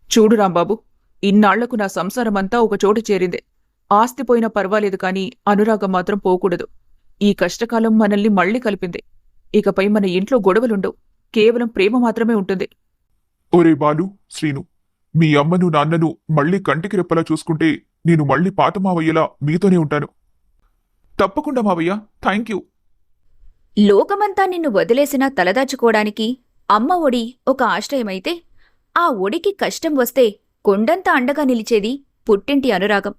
S3: చూడు రాంబాబు, ఇన్నాళ్లకు నా సంసారమంతా ఒక చోటు చేరింది. ఆస్తి పోయినా పర్వాలేదు కానీ అనురాగం మాత్రం పోకూడదు. ఈ కష్టకాలం మనల్ని మళ్లీ కలిపింది. ఇకపై మన ఇంట్లో గొడవలుండవు. కేవలం ప్రేమ మాత్రమే ఉంటుంది.
S2: ఒరే బాలు, శ్రీను, మీ అమ్మను నాన్నను మళ్ళీ కంటికి రెప్పలా చూసుకుంటే నేను మళ్ళీ పాత మావయ్యలా మీతోనే ఉంటాను. తప్పకుండా మావయ్య, థ్యాంక్ యూ.
S1: లోకమంతా నిన్ను వదిలేసినా తలదాచుకోవడానికి అమ్మ ఒడి ఒక ఆశ్రయమైతే, ఆ ఒడికి కష్టం వస్తే కొండంత అండగా నిలిచేది పుట్టింటి అనురాగం.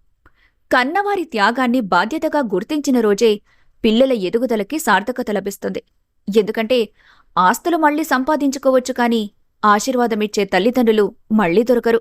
S1: కన్నవారి త్యాగాన్ని బాధ్యతగా గుర్తించిన రోజే పిల్లల ఎదుగుదలకి సార్థకత లభిస్తుంది. ఎందుకంటే ఆస్తులు మళ్లీ సంపాదించుకోవచ్చు కాని ఆశీర్వాదమిచ్చే తల్లిదండ్రులు మళ్లీ దొరకరు.